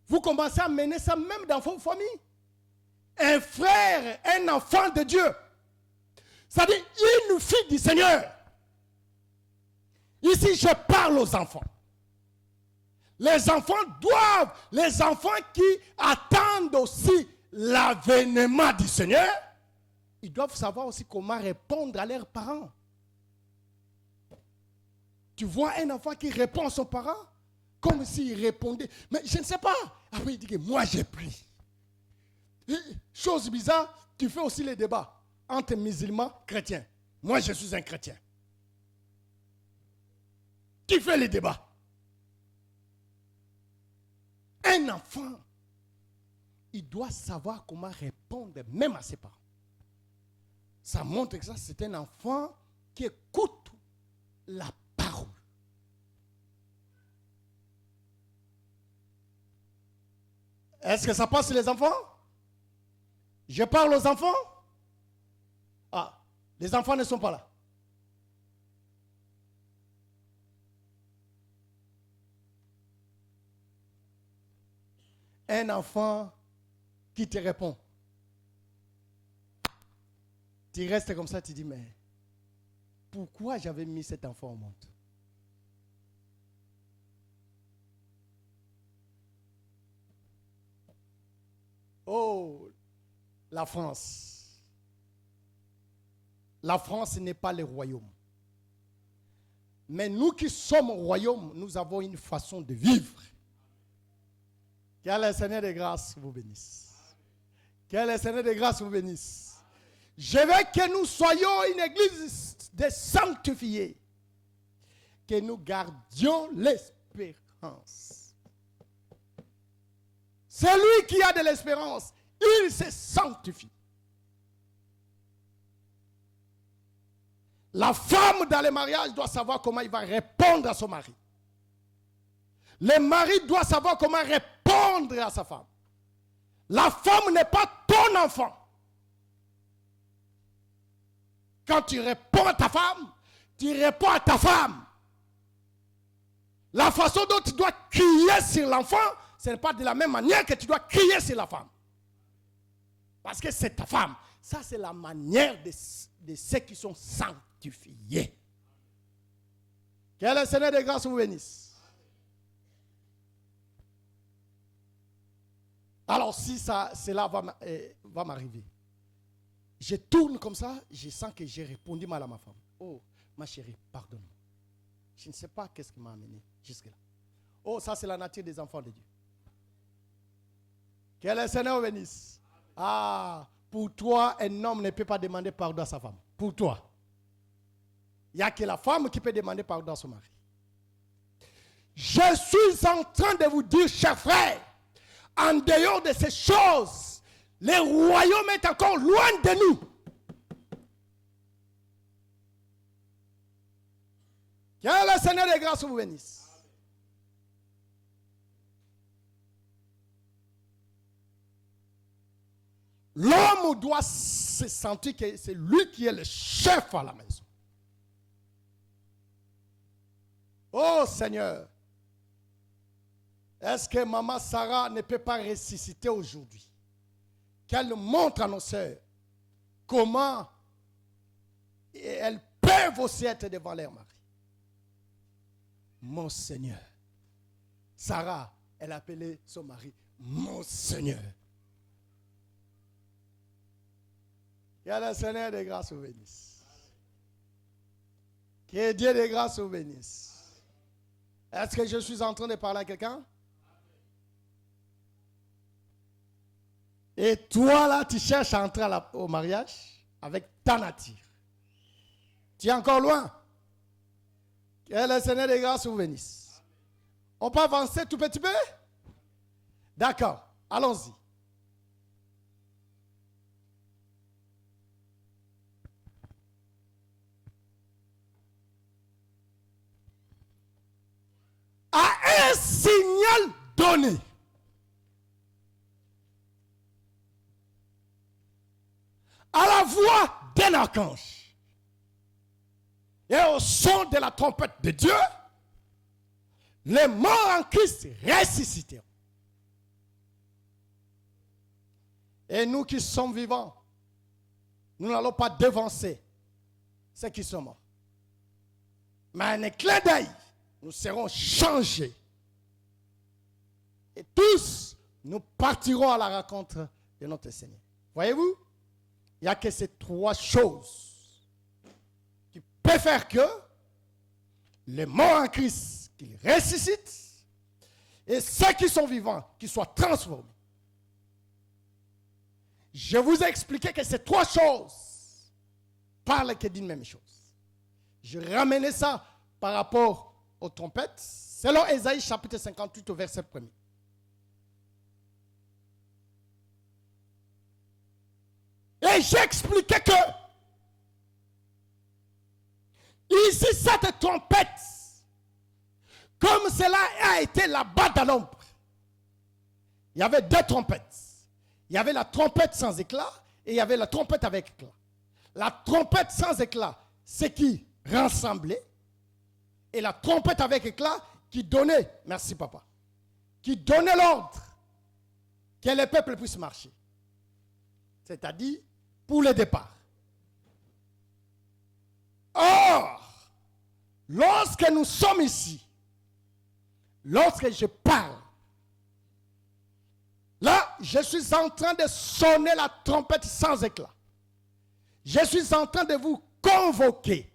Vous commencez à mener ça même dans vos familles. Un frère, un enfant de Dieu. C'est-à-dire une fille du Seigneur. Ici, je parle aux enfants. Les enfants qui attendent aussi l'avènement du Seigneur, ils doivent savoir aussi comment répondre à leurs parents. Tu vois un enfant qui répond à son parent comme s'il répondait. Mais je ne sais pas. Après, il dit que moi, j'ai pris. Et, chose bizarre, tu fais aussi les débats entre musulmans et chrétiens. Moi, je suis un chrétien. Tu fais les débats. Un enfant, il doit savoir comment répondre même à ses parents. Ça montre que ça, c'est un enfant qui écoute la parole. Est-ce que ça passe sur les enfants? Je parle aux enfants? Ah, les enfants ne sont pas là. Un enfant qui te répond. Tu restes comme ça, tu dis, mais pourquoi j'avais mis cet enfant au monde? Oh, la France. La France n'est pas le royaume. Mais nous qui sommes au royaume, nous avons une façon de vivre. Que le Seigneur de grâce vous bénisse. Que le Seigneur de grâce vous bénisse. Je veux que nous soyons une église de sanctifiés. Que nous gardions l'espérance. Celui qui a de l'espérance, il se sanctifie. La femme dans le mariage doit savoir comment il va répondre à son mari. Le mari doit savoir comment répondre à sa femme. La femme n'est pas ton enfant. Quand tu réponds à ta femme, tu réponds à ta femme. La façon dont tu dois crier sur l'enfant, ce n'est pas de la même manière que tu dois crier sur la femme. Parce que c'est ta femme. Ça, c'est la manière de ceux qui sont sanctifiés. Que le Seigneur de grâce vous bénisse. Alors, si cela va m'arriver, je tourne comme ça, je sens que j'ai répondu mal à ma femme. Oh, ma chérie, pardonne-moi. Je ne sais pas qu'est-ce qui m'a amené jusque-là. Oh, ça c'est la nature des enfants de Dieu. Que le Seigneur bénisse. Ah, pour toi, un homme ne peut pas demander pardon à sa femme. Pour toi. Il n'y a que la femme qui peut demander pardon à son mari. Je suis en train de vous dire, chers frères, en dehors de ces choses, le royaume est encore loin de nous. Que le Seigneur de grâce vous bénisse. L'homme doit se sentir que c'est lui qui est le chef à la maison. Oh Seigneur, est-ce que maman Sarah ne peut pas ressusciter aujourd'hui? Qu'elle montre à nos sœurs comment elles peuvent aussi être devant leur mari. Mon Seigneur. Sarah, elle appelait son mari mon Seigneur. Que le Seigneur de grâce vous bénisse. Que Dieu de grâce vous bénisse. Est-ce que je suis en train de parler à quelqu'un? Et toi là, tu cherches à entrer au mariage avec ta nature. Tu es encore loin. Que le Seigneur de grâce vous bénisse. On peut avancer tout petit peu? D'accord, allons-y. À un signal donné, à la voix d'un archange et au son de la trompette de Dieu, les morts en Christ ressusciteront. Et nous qui sommes vivants, nous n'allons pas devancer ceux qui sont morts. Mais un clin d'œil, nous serons changés. Et tous, nous partirons à la rencontre de notre Seigneur. Voyez-vous, il n'y a que ces trois choses qui peuvent faire que les morts en Christ, qu'ils ressuscitent, et ceux qui sont vivants, qu'ils soient transformés. Je vous ai expliqué que ces trois choses parlent que d'une même chose. Je ramenais ça par rapport aux trompettes, selon Ésaïe chapitre 58 au verset 1er. Et j'expliquais que ici, cette trompette, comme cela a été là-bas dans l'ombre, il y avait deux trompettes. Il y avait la trompette sans éclat et il y avait la trompette avec éclat. La trompette sans éclat, c'est qui rassemblait. Et la trompette avec éclat qui donnait, merci papa, qui donnait l'ordre que le peuple puisse marcher. C'est-à-dire pour le départ. Or, lorsque nous sommes ici, lorsque je parle, là, je suis en train de sonner la trompette sans éclat. Je suis en train de vous convoquer.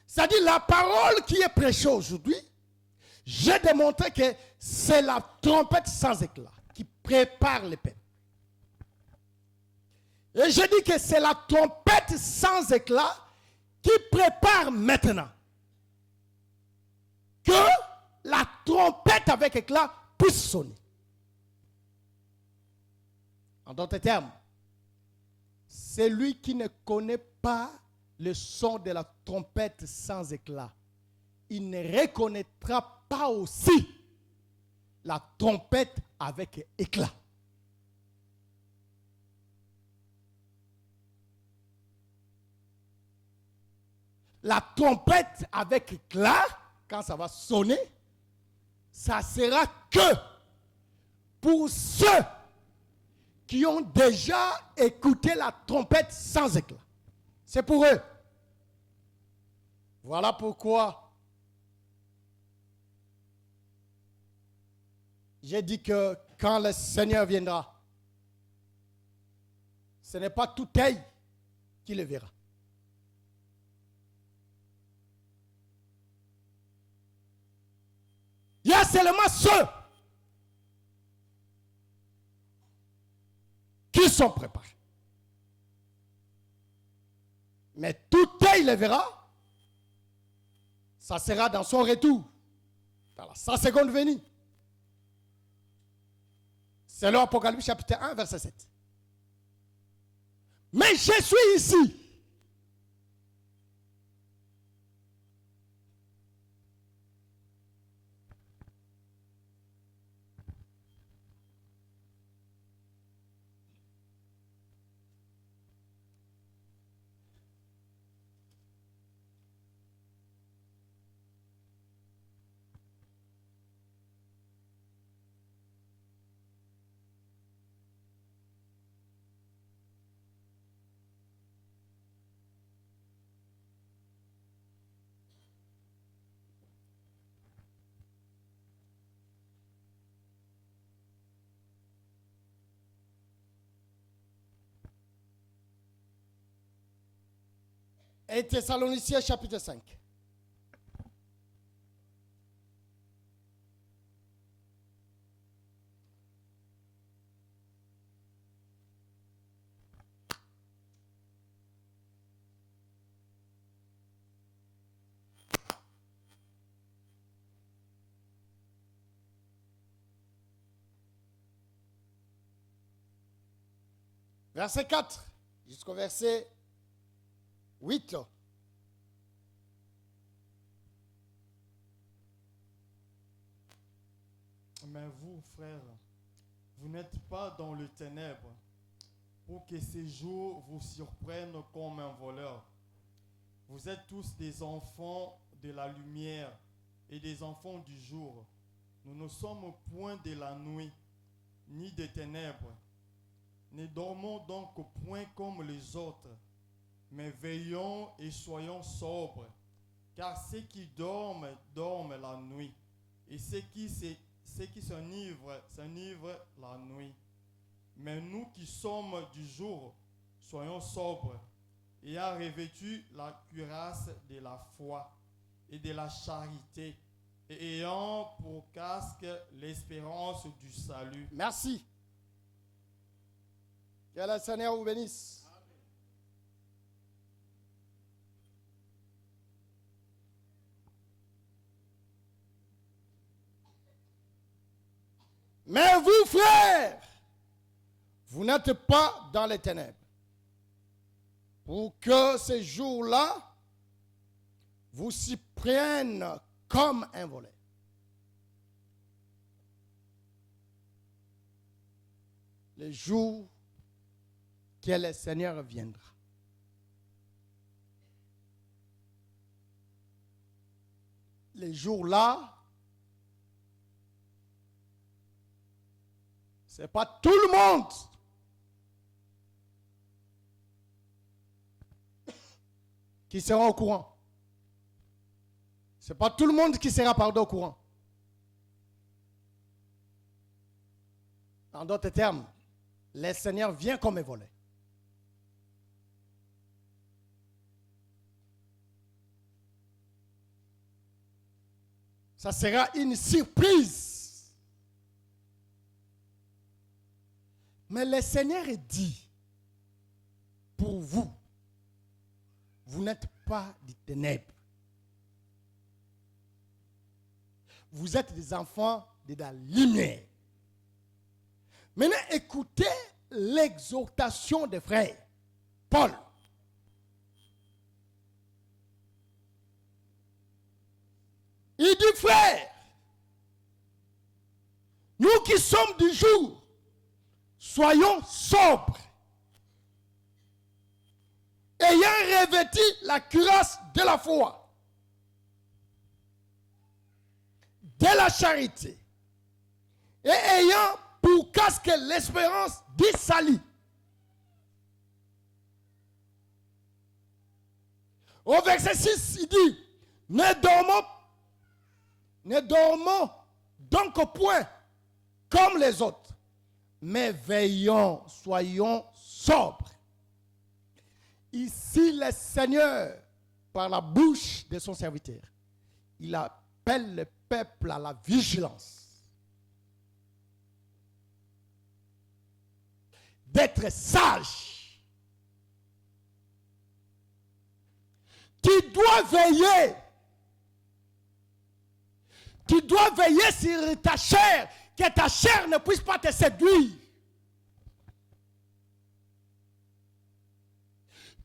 C'est-à-dire la parole qui est prêchée aujourd'hui, j'ai démontré que c'est la trompette sans éclat qui prépare le peuple. Et je dis que c'est la trompette sans éclat qui prépare maintenant que la trompette avec éclat puisse sonner. En d'autres termes, celui qui ne connaît pas le son de la trompette sans éclat, il ne reconnaîtra pas aussi la trompette avec éclat. La trompette avec éclat, quand ça va sonner, ça sera que pour ceux qui ont déjà écouté la trompette sans éclat. C'est pour eux. Voilà pourquoi j'ai dit que quand le Seigneur viendra, ce n'est pas tout œil qui le verra. Il y a seulement ceux qui sont préparés. Mais tout œil le verra. Ça sera dans son retour, dans sa seconde venue. C'est l'Apocalypse chapitre 1, verset 7. Mais je suis ici. Et Thessaloniciens chapitre 5. Verset 4 jusqu'au verset 8. Mais vous, frères, vous n'êtes pas dans le ténèbre pour que ces jours vous surprennent comme un voleur. Vous êtes tous des enfants de la lumière et des enfants du jour. Nous ne sommes point de la nuit, ni des ténèbres. Ne dormons donc point comme les autres, mais veillons et soyons sobres. Car ceux qui dorment, dorment la nuit, et ceux qui s'enivrent la nuit. Mais nous qui sommes du jour, soyons sobres, ayant revêtu la cuirasse de la foi et de la charité, et ayant pour casque l'espérance du salut. Merci. Que le Seigneur vous bénisse. Mais vous, frères, vous n'êtes pas dans les ténèbres, pour que ces jours-là vous s'y prennent comme un volet. Le jour que le Seigneur viendra. Les jours-là, ce n'est pas tout le monde qui sera au courant. Ce n'est pas tout le monde qui sera au courant. En d'autres termes, le Seigneur vient comme un volet. Ça sera une surprise. Mais le Seigneur dit, pour vous, vous n'êtes pas des ténèbres. Vous êtes des enfants de la lumière. Maintenant, écoutez l'exhortation des frères. Paul. Il dit, frère, nous qui sommes du jour, soyons sobres, ayant revêtu la cuirasse de la foi, de la charité, et ayant pour casque l'espérance du salut. Au verset 6, il dit, ne dormons donc point comme les autres, mais veillons, soyons sobres. Ici, le Seigneur, par la bouche de son serviteur, il a appelle le peuple à la vigilance, d'être sage. Tu dois veiller. Tu dois veiller sur ta chair, que ta chair ne puisse pas te séduire.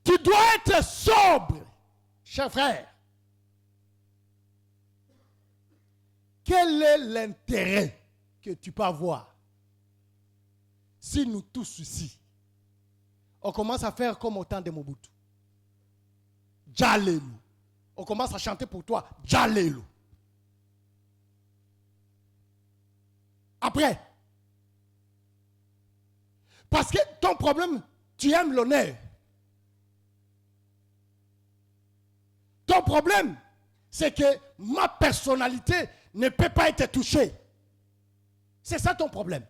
Tu dois être sobre, cher frère. Quel est l'intérêt que tu peux avoir si nous tous ici, on commence à faire comme au temps de Mobutu? Djalelu. On commence à chanter pour toi, Djalelu. Après, parce que ton problème, tu aimes l'honneur. Ton problème, c'est que ma personnalité ne peut pas être touchée. C'est ça ton problème.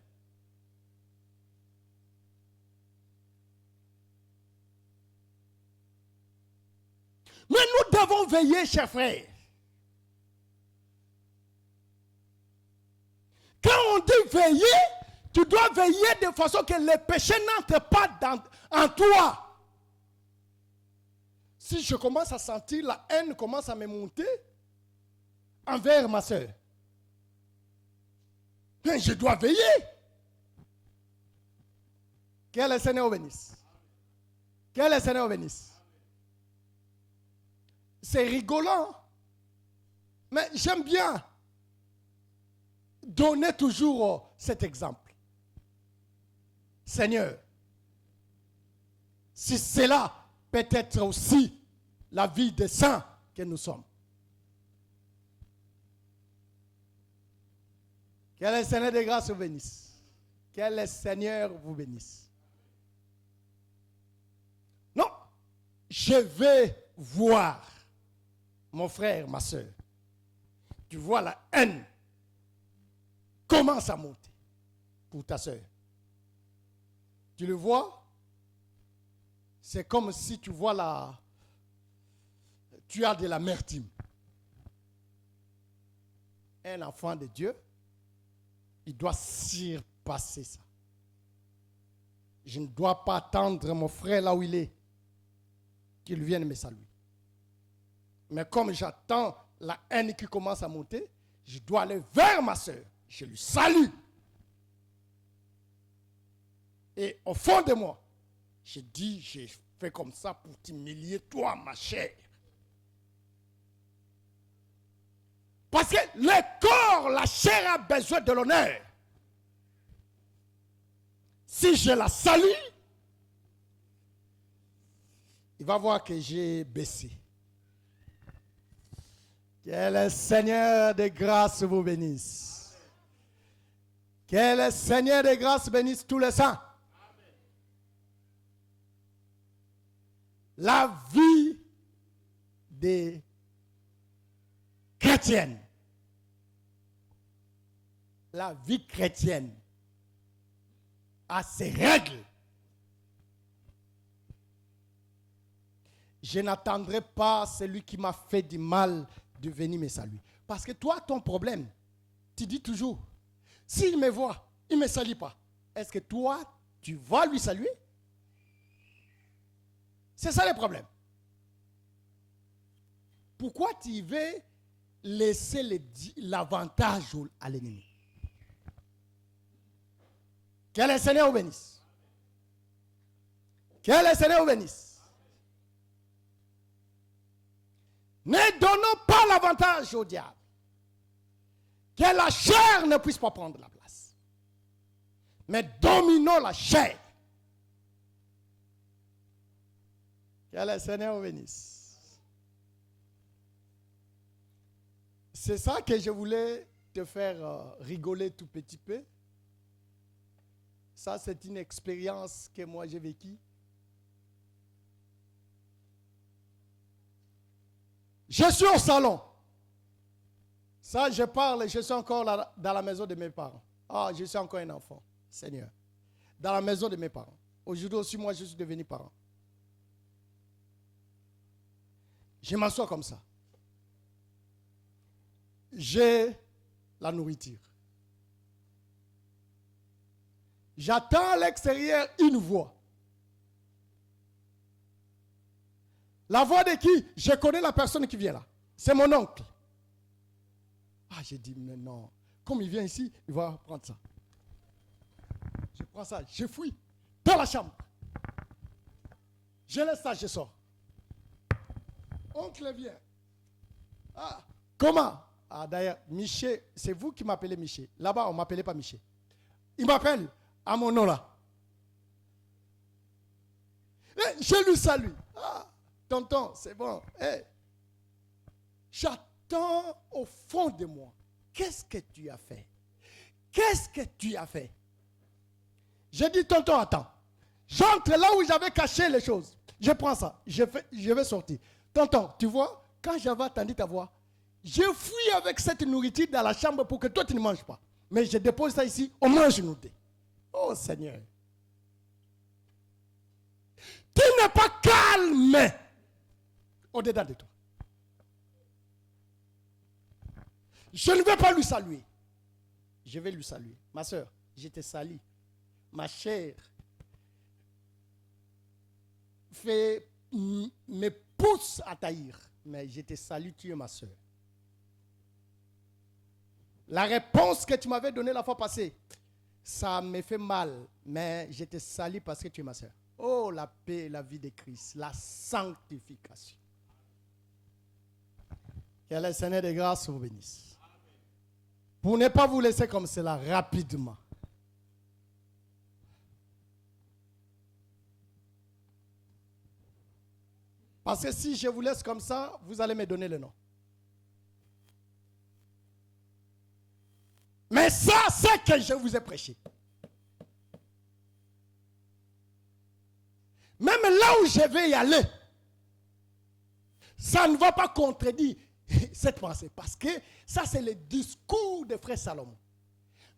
Mais nous devons veiller, chers frères. Quand on dit veiller, tu dois veiller de façon que le péché n'entre pas en toi. Si je commence à sentir la haine commence à me monter envers ma soeur, bien, je dois veiller. Que le Seigneur bénisse. Que le Seigneur bénisse. C'est rigolant, mais j'aime bien donner toujours cet exemple. Seigneur, si cela peut être aussi la vie des saints que nous sommes. Que le Seigneur de grâce vous bénisse. Que le Seigneur vous bénisse. Non, je vais voir mon frère, ma soeur. Tu vois la haine commence à monter pour ta soeur. Tu le vois? C'est comme si tu vois tu as de l'amertume. Un enfant de Dieu, il doit surpasser ça. Je ne dois pas attendre mon frère là où il est, qu'il vienne me saluer. Mais comme j'attends la haine qui commence à monter, je dois aller vers ma soeur. Je lui salue. Et au fond de moi, je dis, j'ai fait comme ça pour t'humilier, toi, ma chère. Parce que le corps, la chair a besoin de l'honneur. Si je la salue, il va voir que j'ai baissé. Que le Seigneur de grâce vous bénisse. Que le Seigneur de grâce bénisse tous les saints. La vie des chrétiennes, la vie chrétienne a ses règles. Je n'attendrai pas celui qui m'a fait du mal de venir me saluer. Parce que toi, ton problème, tu dis toujours, s'il me voit, il ne me salue pas. Est-ce que toi, tu vas lui saluer? C'est ça le problème. Pourquoi tu veux laisser l'avantage à l'ennemi? Que le Seigneur vous bénisse. Que le Seigneur vous bénisse. Ne donnons pas l'avantage au diable. Que la chair ne puisse pas prendre la place. Mais dominons la chair. Que le Seigneur vous bénisse. C'est ça que je voulais te faire rigoler tout petit peu. Ça, c'est une expérience que moi j'ai vécue. Je suis au salon. Ça, je parle, je suis encore là, dans la maison de mes parents. Ah, je suis encore un enfant, Seigneur. Dans la maison de mes parents. Aujourd'hui aussi, moi, je suis devenu parent. Je m'assois comme ça. j'ai la nourriture. J'attends à l'extérieur une voix. La voix de qui? Je connais la personne qui vient là. C'est mon oncle. Ah, j'ai dit, mais non. Comme il vient ici, il va prendre ça. Je prends ça, je fouille dans la chambre. Je laisse ça, je sors. Oncle vient. Ah, comment? Ah, d'ailleurs, Miché, c'est vous qui m'appelez Miché. Là-bas, on ne m'appelait pas Miché. Il m'appelle à mon nom là. Et je lui salue. Ah, tonton, c'est bon. Hey. J'attends au fond de moi. Qu'est-ce que tu as fait? Qu'est-ce que tu as fait? J'ai dit, tonton, attends. J'entre là où j'avais caché les choses. Je prends ça. Je vais sortir. Tonton, tu vois, quand j'avais attendu ta voix, je fuis avec cette nourriture dans la chambre pour que toi tu ne manges pas. Mais je dépose ça ici, on mange nous deux. Oh Seigneur. Tu n'es pas calme au-dedans de toi. Je ne vais pas lui saluer. Je vais lui saluer. Ma soeur, je te salue. Ma chère me pousse à taillir. Mais je te salue, tu es ma soeur. La réponse que tu m'avais donnée la fois passée, ça me fait mal. Mais je te salue parce que tu es ma soeur. Oh, la paix et la vie de Christ. La sanctification. Que le Seigneur de grâce vous bénisse. Pour ne pas vous laisser comme cela rapidement. Parce que si je vous laisse comme ça, vous allez me donner le nom. Mais ça, c'est que je vous ai prêché. Même là où je vais y aller, ça ne va pas contredire cette pensée. Parce que ça, c'est le discours de frère Salomon.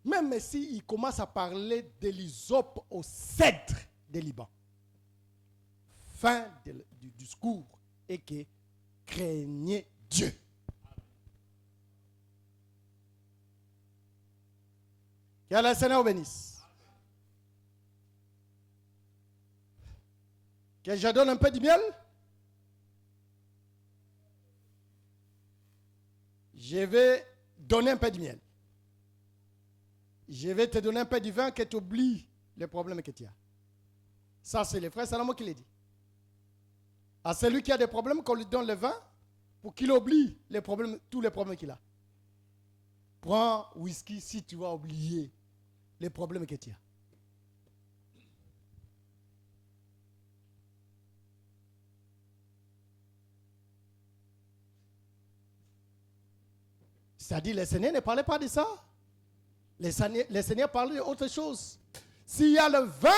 Même s'il commence à parler de l'hysope au cèdre de Liban. Fin du discours est que craignez Dieu. Que le Seigneur bénisse. Que je donne un peu de miel. Je vais donner un peu de miel. Je vais te donner un peu de vin que tu oublies les problèmes que tu as. Ça, c'est le frère Salomon qui l'a dit. À celui qui a des problèmes, qu'on lui donne le vin pour qu'il oublie les problèmes, tous les problèmes qu'il a. Prends whisky si tu vas oublier les problèmes que tu as. C'est-à-dire, le Seigneur ne parlait pas de ça. Le Seigneur parlait d'autre chose. S'il y a le vin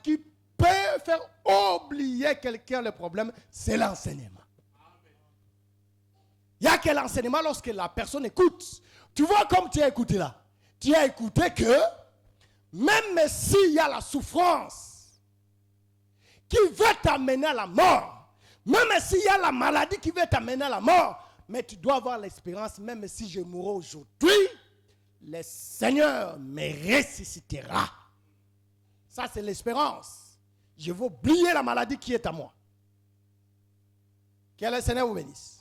qui peut faire oublier quelqu'un le problème, c'est l'enseignement. Il n'y a que l'enseignement lorsque la personne écoute. Tu vois comme tu as écouté là. Tu as écouté que même s'il y a la souffrance qui veut t'amener à la mort, même s'il y a la maladie qui veut t'amener à la mort, mais tu dois avoir l'espérance, même si je mourrai aujourd'hui, le Seigneur me ressuscitera. Ça, c'est l'espérance. Je vais oublier la maladie qui est à moi. Que le Seigneur vous bénisse.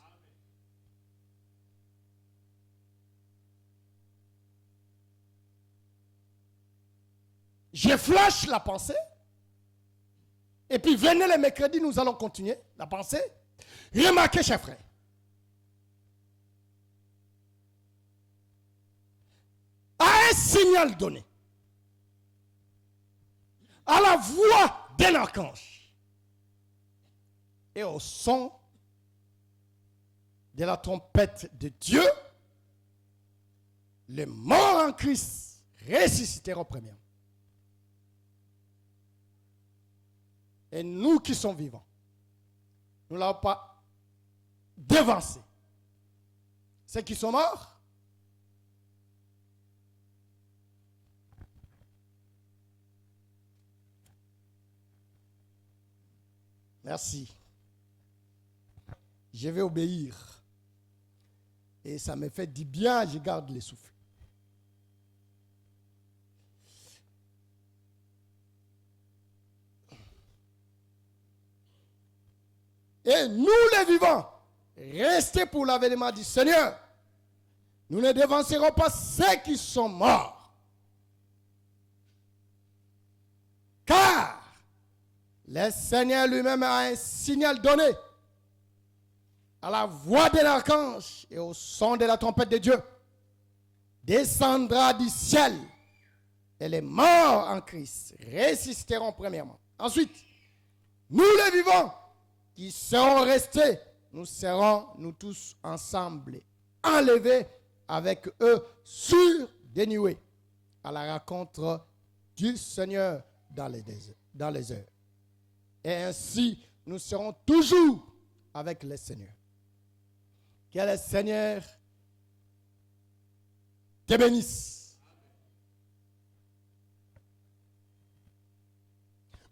Je flash la pensée. Et puis venez le mercredi, nous allons continuer la pensée. Remarquez, chers frères. À un signal donné, à la voix d'un archange et au son de la trompette de Dieu, les morts en Christ ressusciteront premièrement. Et nous qui sommes vivants, nous ne l'avons pas devancé. Ceux qui sont morts, merci. Je vais obéir. Et ça me fait du bien, je garde le souffle. Et nous les vivants, restez pour l'avènement du Seigneur. Nous ne devancerons pas ceux qui sont morts. Car le Seigneur lui-même a un signal donné à la voix de l'archange et au son de la trompette de Dieu. Descendra du ciel et les morts en Christ ressusciteront premièrement. Ensuite, nous les vivants qui seront restés, nous serons, nous tous ensemble, enlevés avec eux sur des nuées à la rencontre du Seigneur dans les heures. Et ainsi, nous serons toujours avec le Seigneur. Que le Seigneur te bénisse.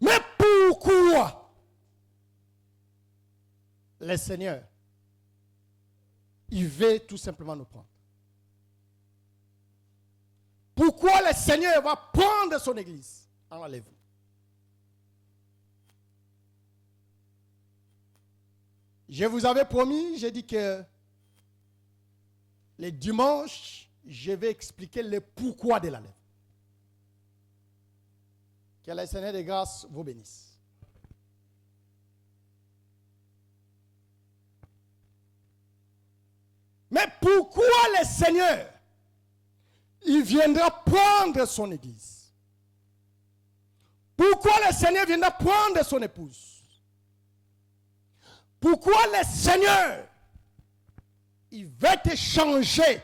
Mais pourquoi le Seigneur, il veut tout simplement nous prendre? Pourquoi le Seigneur va prendre son église en l'enlèvement? Je vous avais promis, j'ai dit que les dimanches, je vais expliquer le pourquoi de l'enlèvement. Que le Seigneur de grâce vous bénisse. Mais pourquoi le Seigneur, il viendra prendre son église? Pourquoi le Seigneur viendra prendre son épouse? Pourquoi le Seigneur, il veut te changer,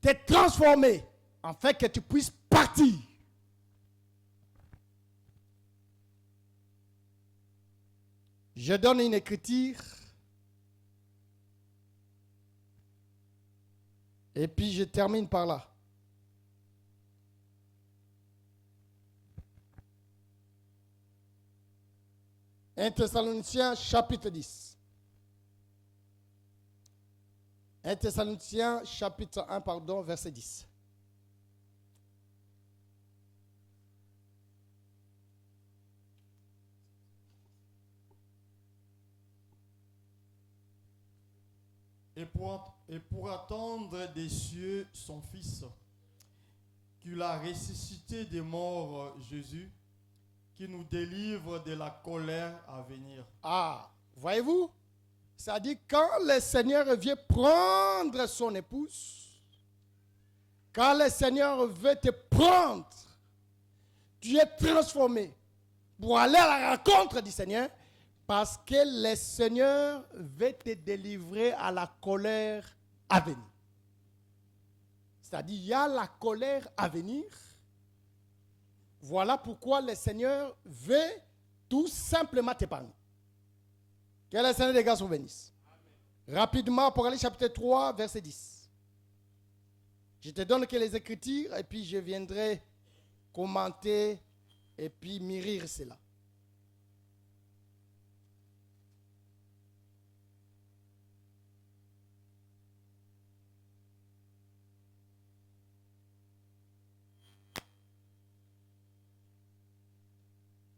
te transformer, afin que tu puisses partir? Je donne une écriture. Et puis je termine par là. 1 Thessaloniciens chapitre 10. 1 Thessaloniciens chapitre 1, verset 10. Et pour attendre des cieux son Fils, qu'il a ressuscité des morts, Jésus, qui nous délivre de la colère à venir. Ah, voyez-vous? C'est-à-dire quand le Seigneur vient prendre son épouse, quand le Seigneur veut te prendre, tu es transformé pour aller à la rencontre du Seigneur, parce que le Seigneur veut te délivrer à la colère à venir. C'est-à-dire, il y a la colère à venir. Voilà pourquoi le Seigneur veut tout simplement t'épargner. Que le Seigneur des grâces vous bénisse. Rapidement, pour aller chapitre 3, verset 10. Je te donne que les Écritures et puis je viendrai commenter et puis mûrir cela.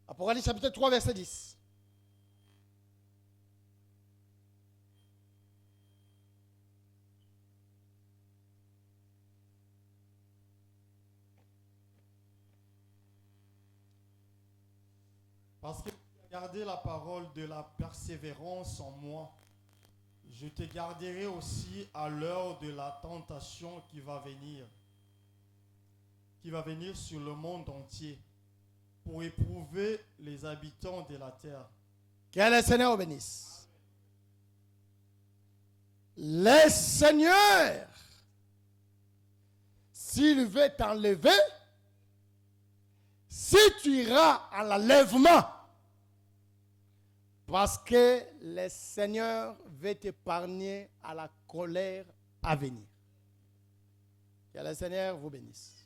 Apocalypse chapitre 3, verset 10. Parce que tu as gardé la parole de la persévérance en moi, je te garderai aussi à l'heure de la tentation qui va venir sur le monde entier, pour éprouver les habitants de la terre. Que le Seigneur vous bénisse. Le Seigneur, s'il veut t'enlever, si tu iras à l'enlèvement, parce que le Seigneur veut t'épargner à la colère à venir. Que le Seigneur vous bénisse.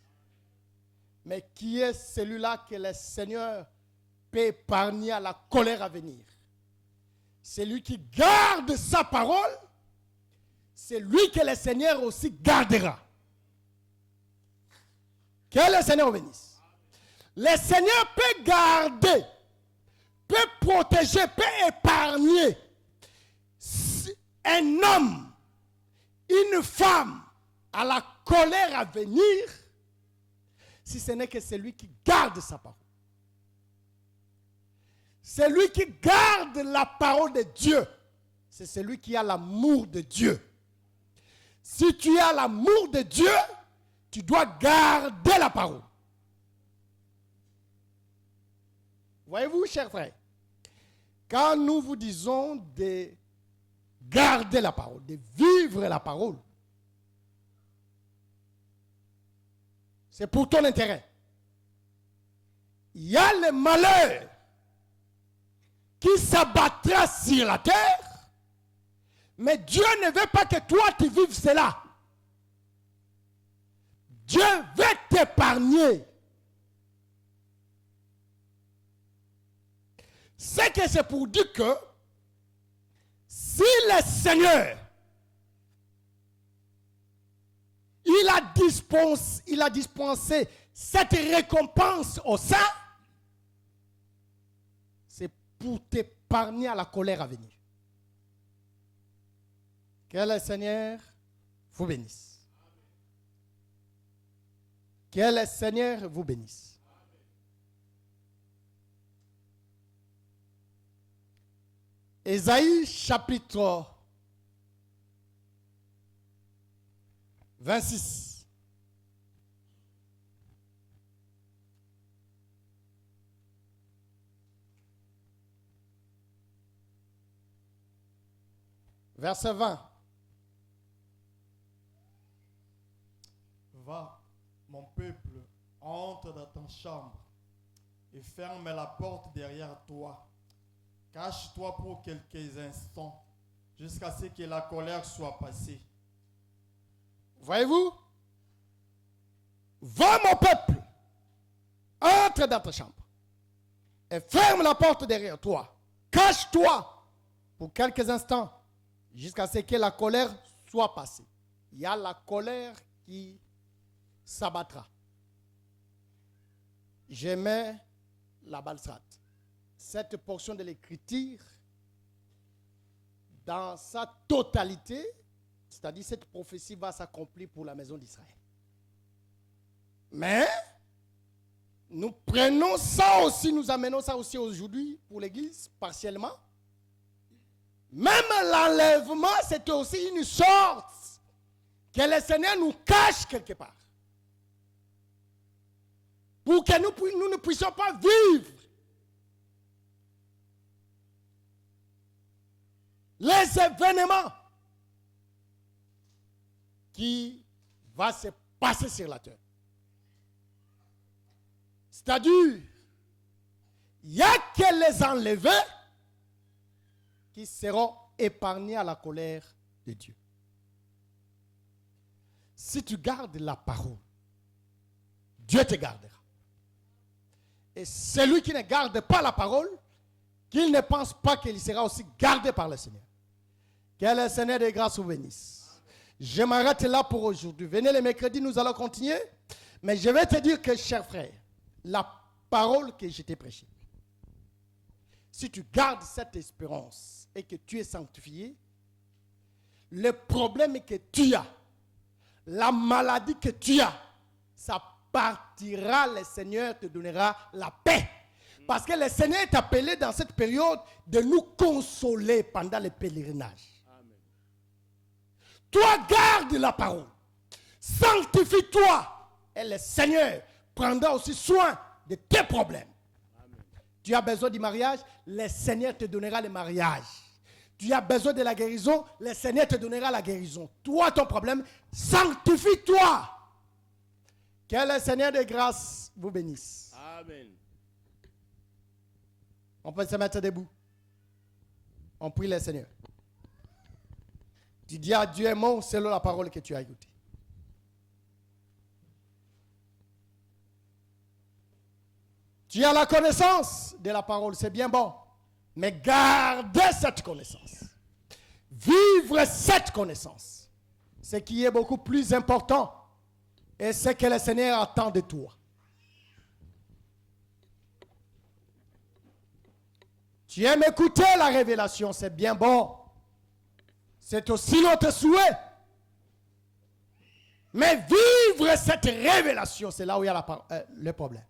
Mais qui est celui-là que le Seigneur peut épargner à la colère à venir? C'est lui qui garde sa parole, c'est lui que le Seigneur aussi gardera. Que le Seigneur vous bénisse. Le Seigneur peut garder, peut protéger, peut épargner un homme, une femme à la colère à venir, si ce n'est que c'est lui qui garde sa parole. C'est lui qui garde la parole de Dieu. C'est celui qui a l'amour de Dieu. Si tu as l'amour de Dieu, tu dois garder la parole. Voyez-vous, chers frères, quand nous vous disons de garder la parole, de vivre la parole, c'est pour ton intérêt. Il y a le malheur qui s'abattra sur la terre, mais Dieu ne veut pas que toi tu vives cela. Dieu veut t'épargner. C'est pour dire que si le Seigneur il a dispensé cette récompense au saint, c'est pour t'épargner à la colère à venir. Que le Seigneur vous bénisse. Que le Seigneur vous bénisse. Ésaïe chapitre 26. Verset 20. Va, mon peuple, entre dans ta chambre et ferme la porte derrière toi. Cache-toi pour quelques instants jusqu'à ce que la colère soit passée. Voyez-vous? Va, mon peuple, entre dans ta chambre et ferme la porte derrière toi. Cache-toi pour quelques instants jusqu'à ce que la colère soit passée. Il y a la colère qui s'abattra. J'aimais la balstrate. Cette portion de l'écriture, dans sa totalité, c'est-à-dire cette prophétie va s'accomplir pour la maison d'Israël. Mais, nous prenons ça aussi, nous amenons ça aussi aujourd'hui pour l'Église, partiellement. Même l'enlèvement, c'était aussi une sorte que le Seigneur nous cache quelque part. Pour que nous ne puissions pas vivre les événements qui vont se passer sur la terre. C'est-à-dire, il n'y a que les enlevés qui seront épargnés à la colère de Dieu. Si tu gardes la parole, Dieu te gardera. Et celui qui ne garde pas la parole, qu'il ne pense pas qu'il sera aussi gardé par le Seigneur. Que le Seigneur de grâce vous bénisse. Je m'arrête là pour aujourd'hui. Venez le mercredi, nous allons continuer. Mais je vais te dire que, cher frère, la parole que je t'ai prêchée, si tu gardes cette espérance et que tu es sanctifié, le problème que tu as, la maladie que tu as, ça partira, le Seigneur te donnera la paix. Parce que le Seigneur est appelé dans cette période de nous consoler pendant le pèlerinage. Amen. Toi, garde la parole. Sanctifie-toi. Et le Seigneur prendra aussi soin de tes problèmes. Amen. Tu as besoin du mariage, le Seigneur te donnera le mariage. Tu as besoin de la guérison, le Seigneur te donnera la guérison. Toi, ton problème, sanctifie-toi. Que le Seigneur de grâce vous bénisse. Amen. On peut se mettre debout. On prie le Seigneur. Tu dis à Dieu mon selon la parole que tu as écoutée. Tu as la connaissance de la parole, c'est bien bon. Mais gardez cette connaissance. Vivre cette connaissance. ce qui est beaucoup plus important et ce que le Seigneur attend de toi. Tu aimes écouter la révélation, c'est bien bon. C'est aussi notre souhait. Mais vivre cette révélation, c'est là où il y a le problème.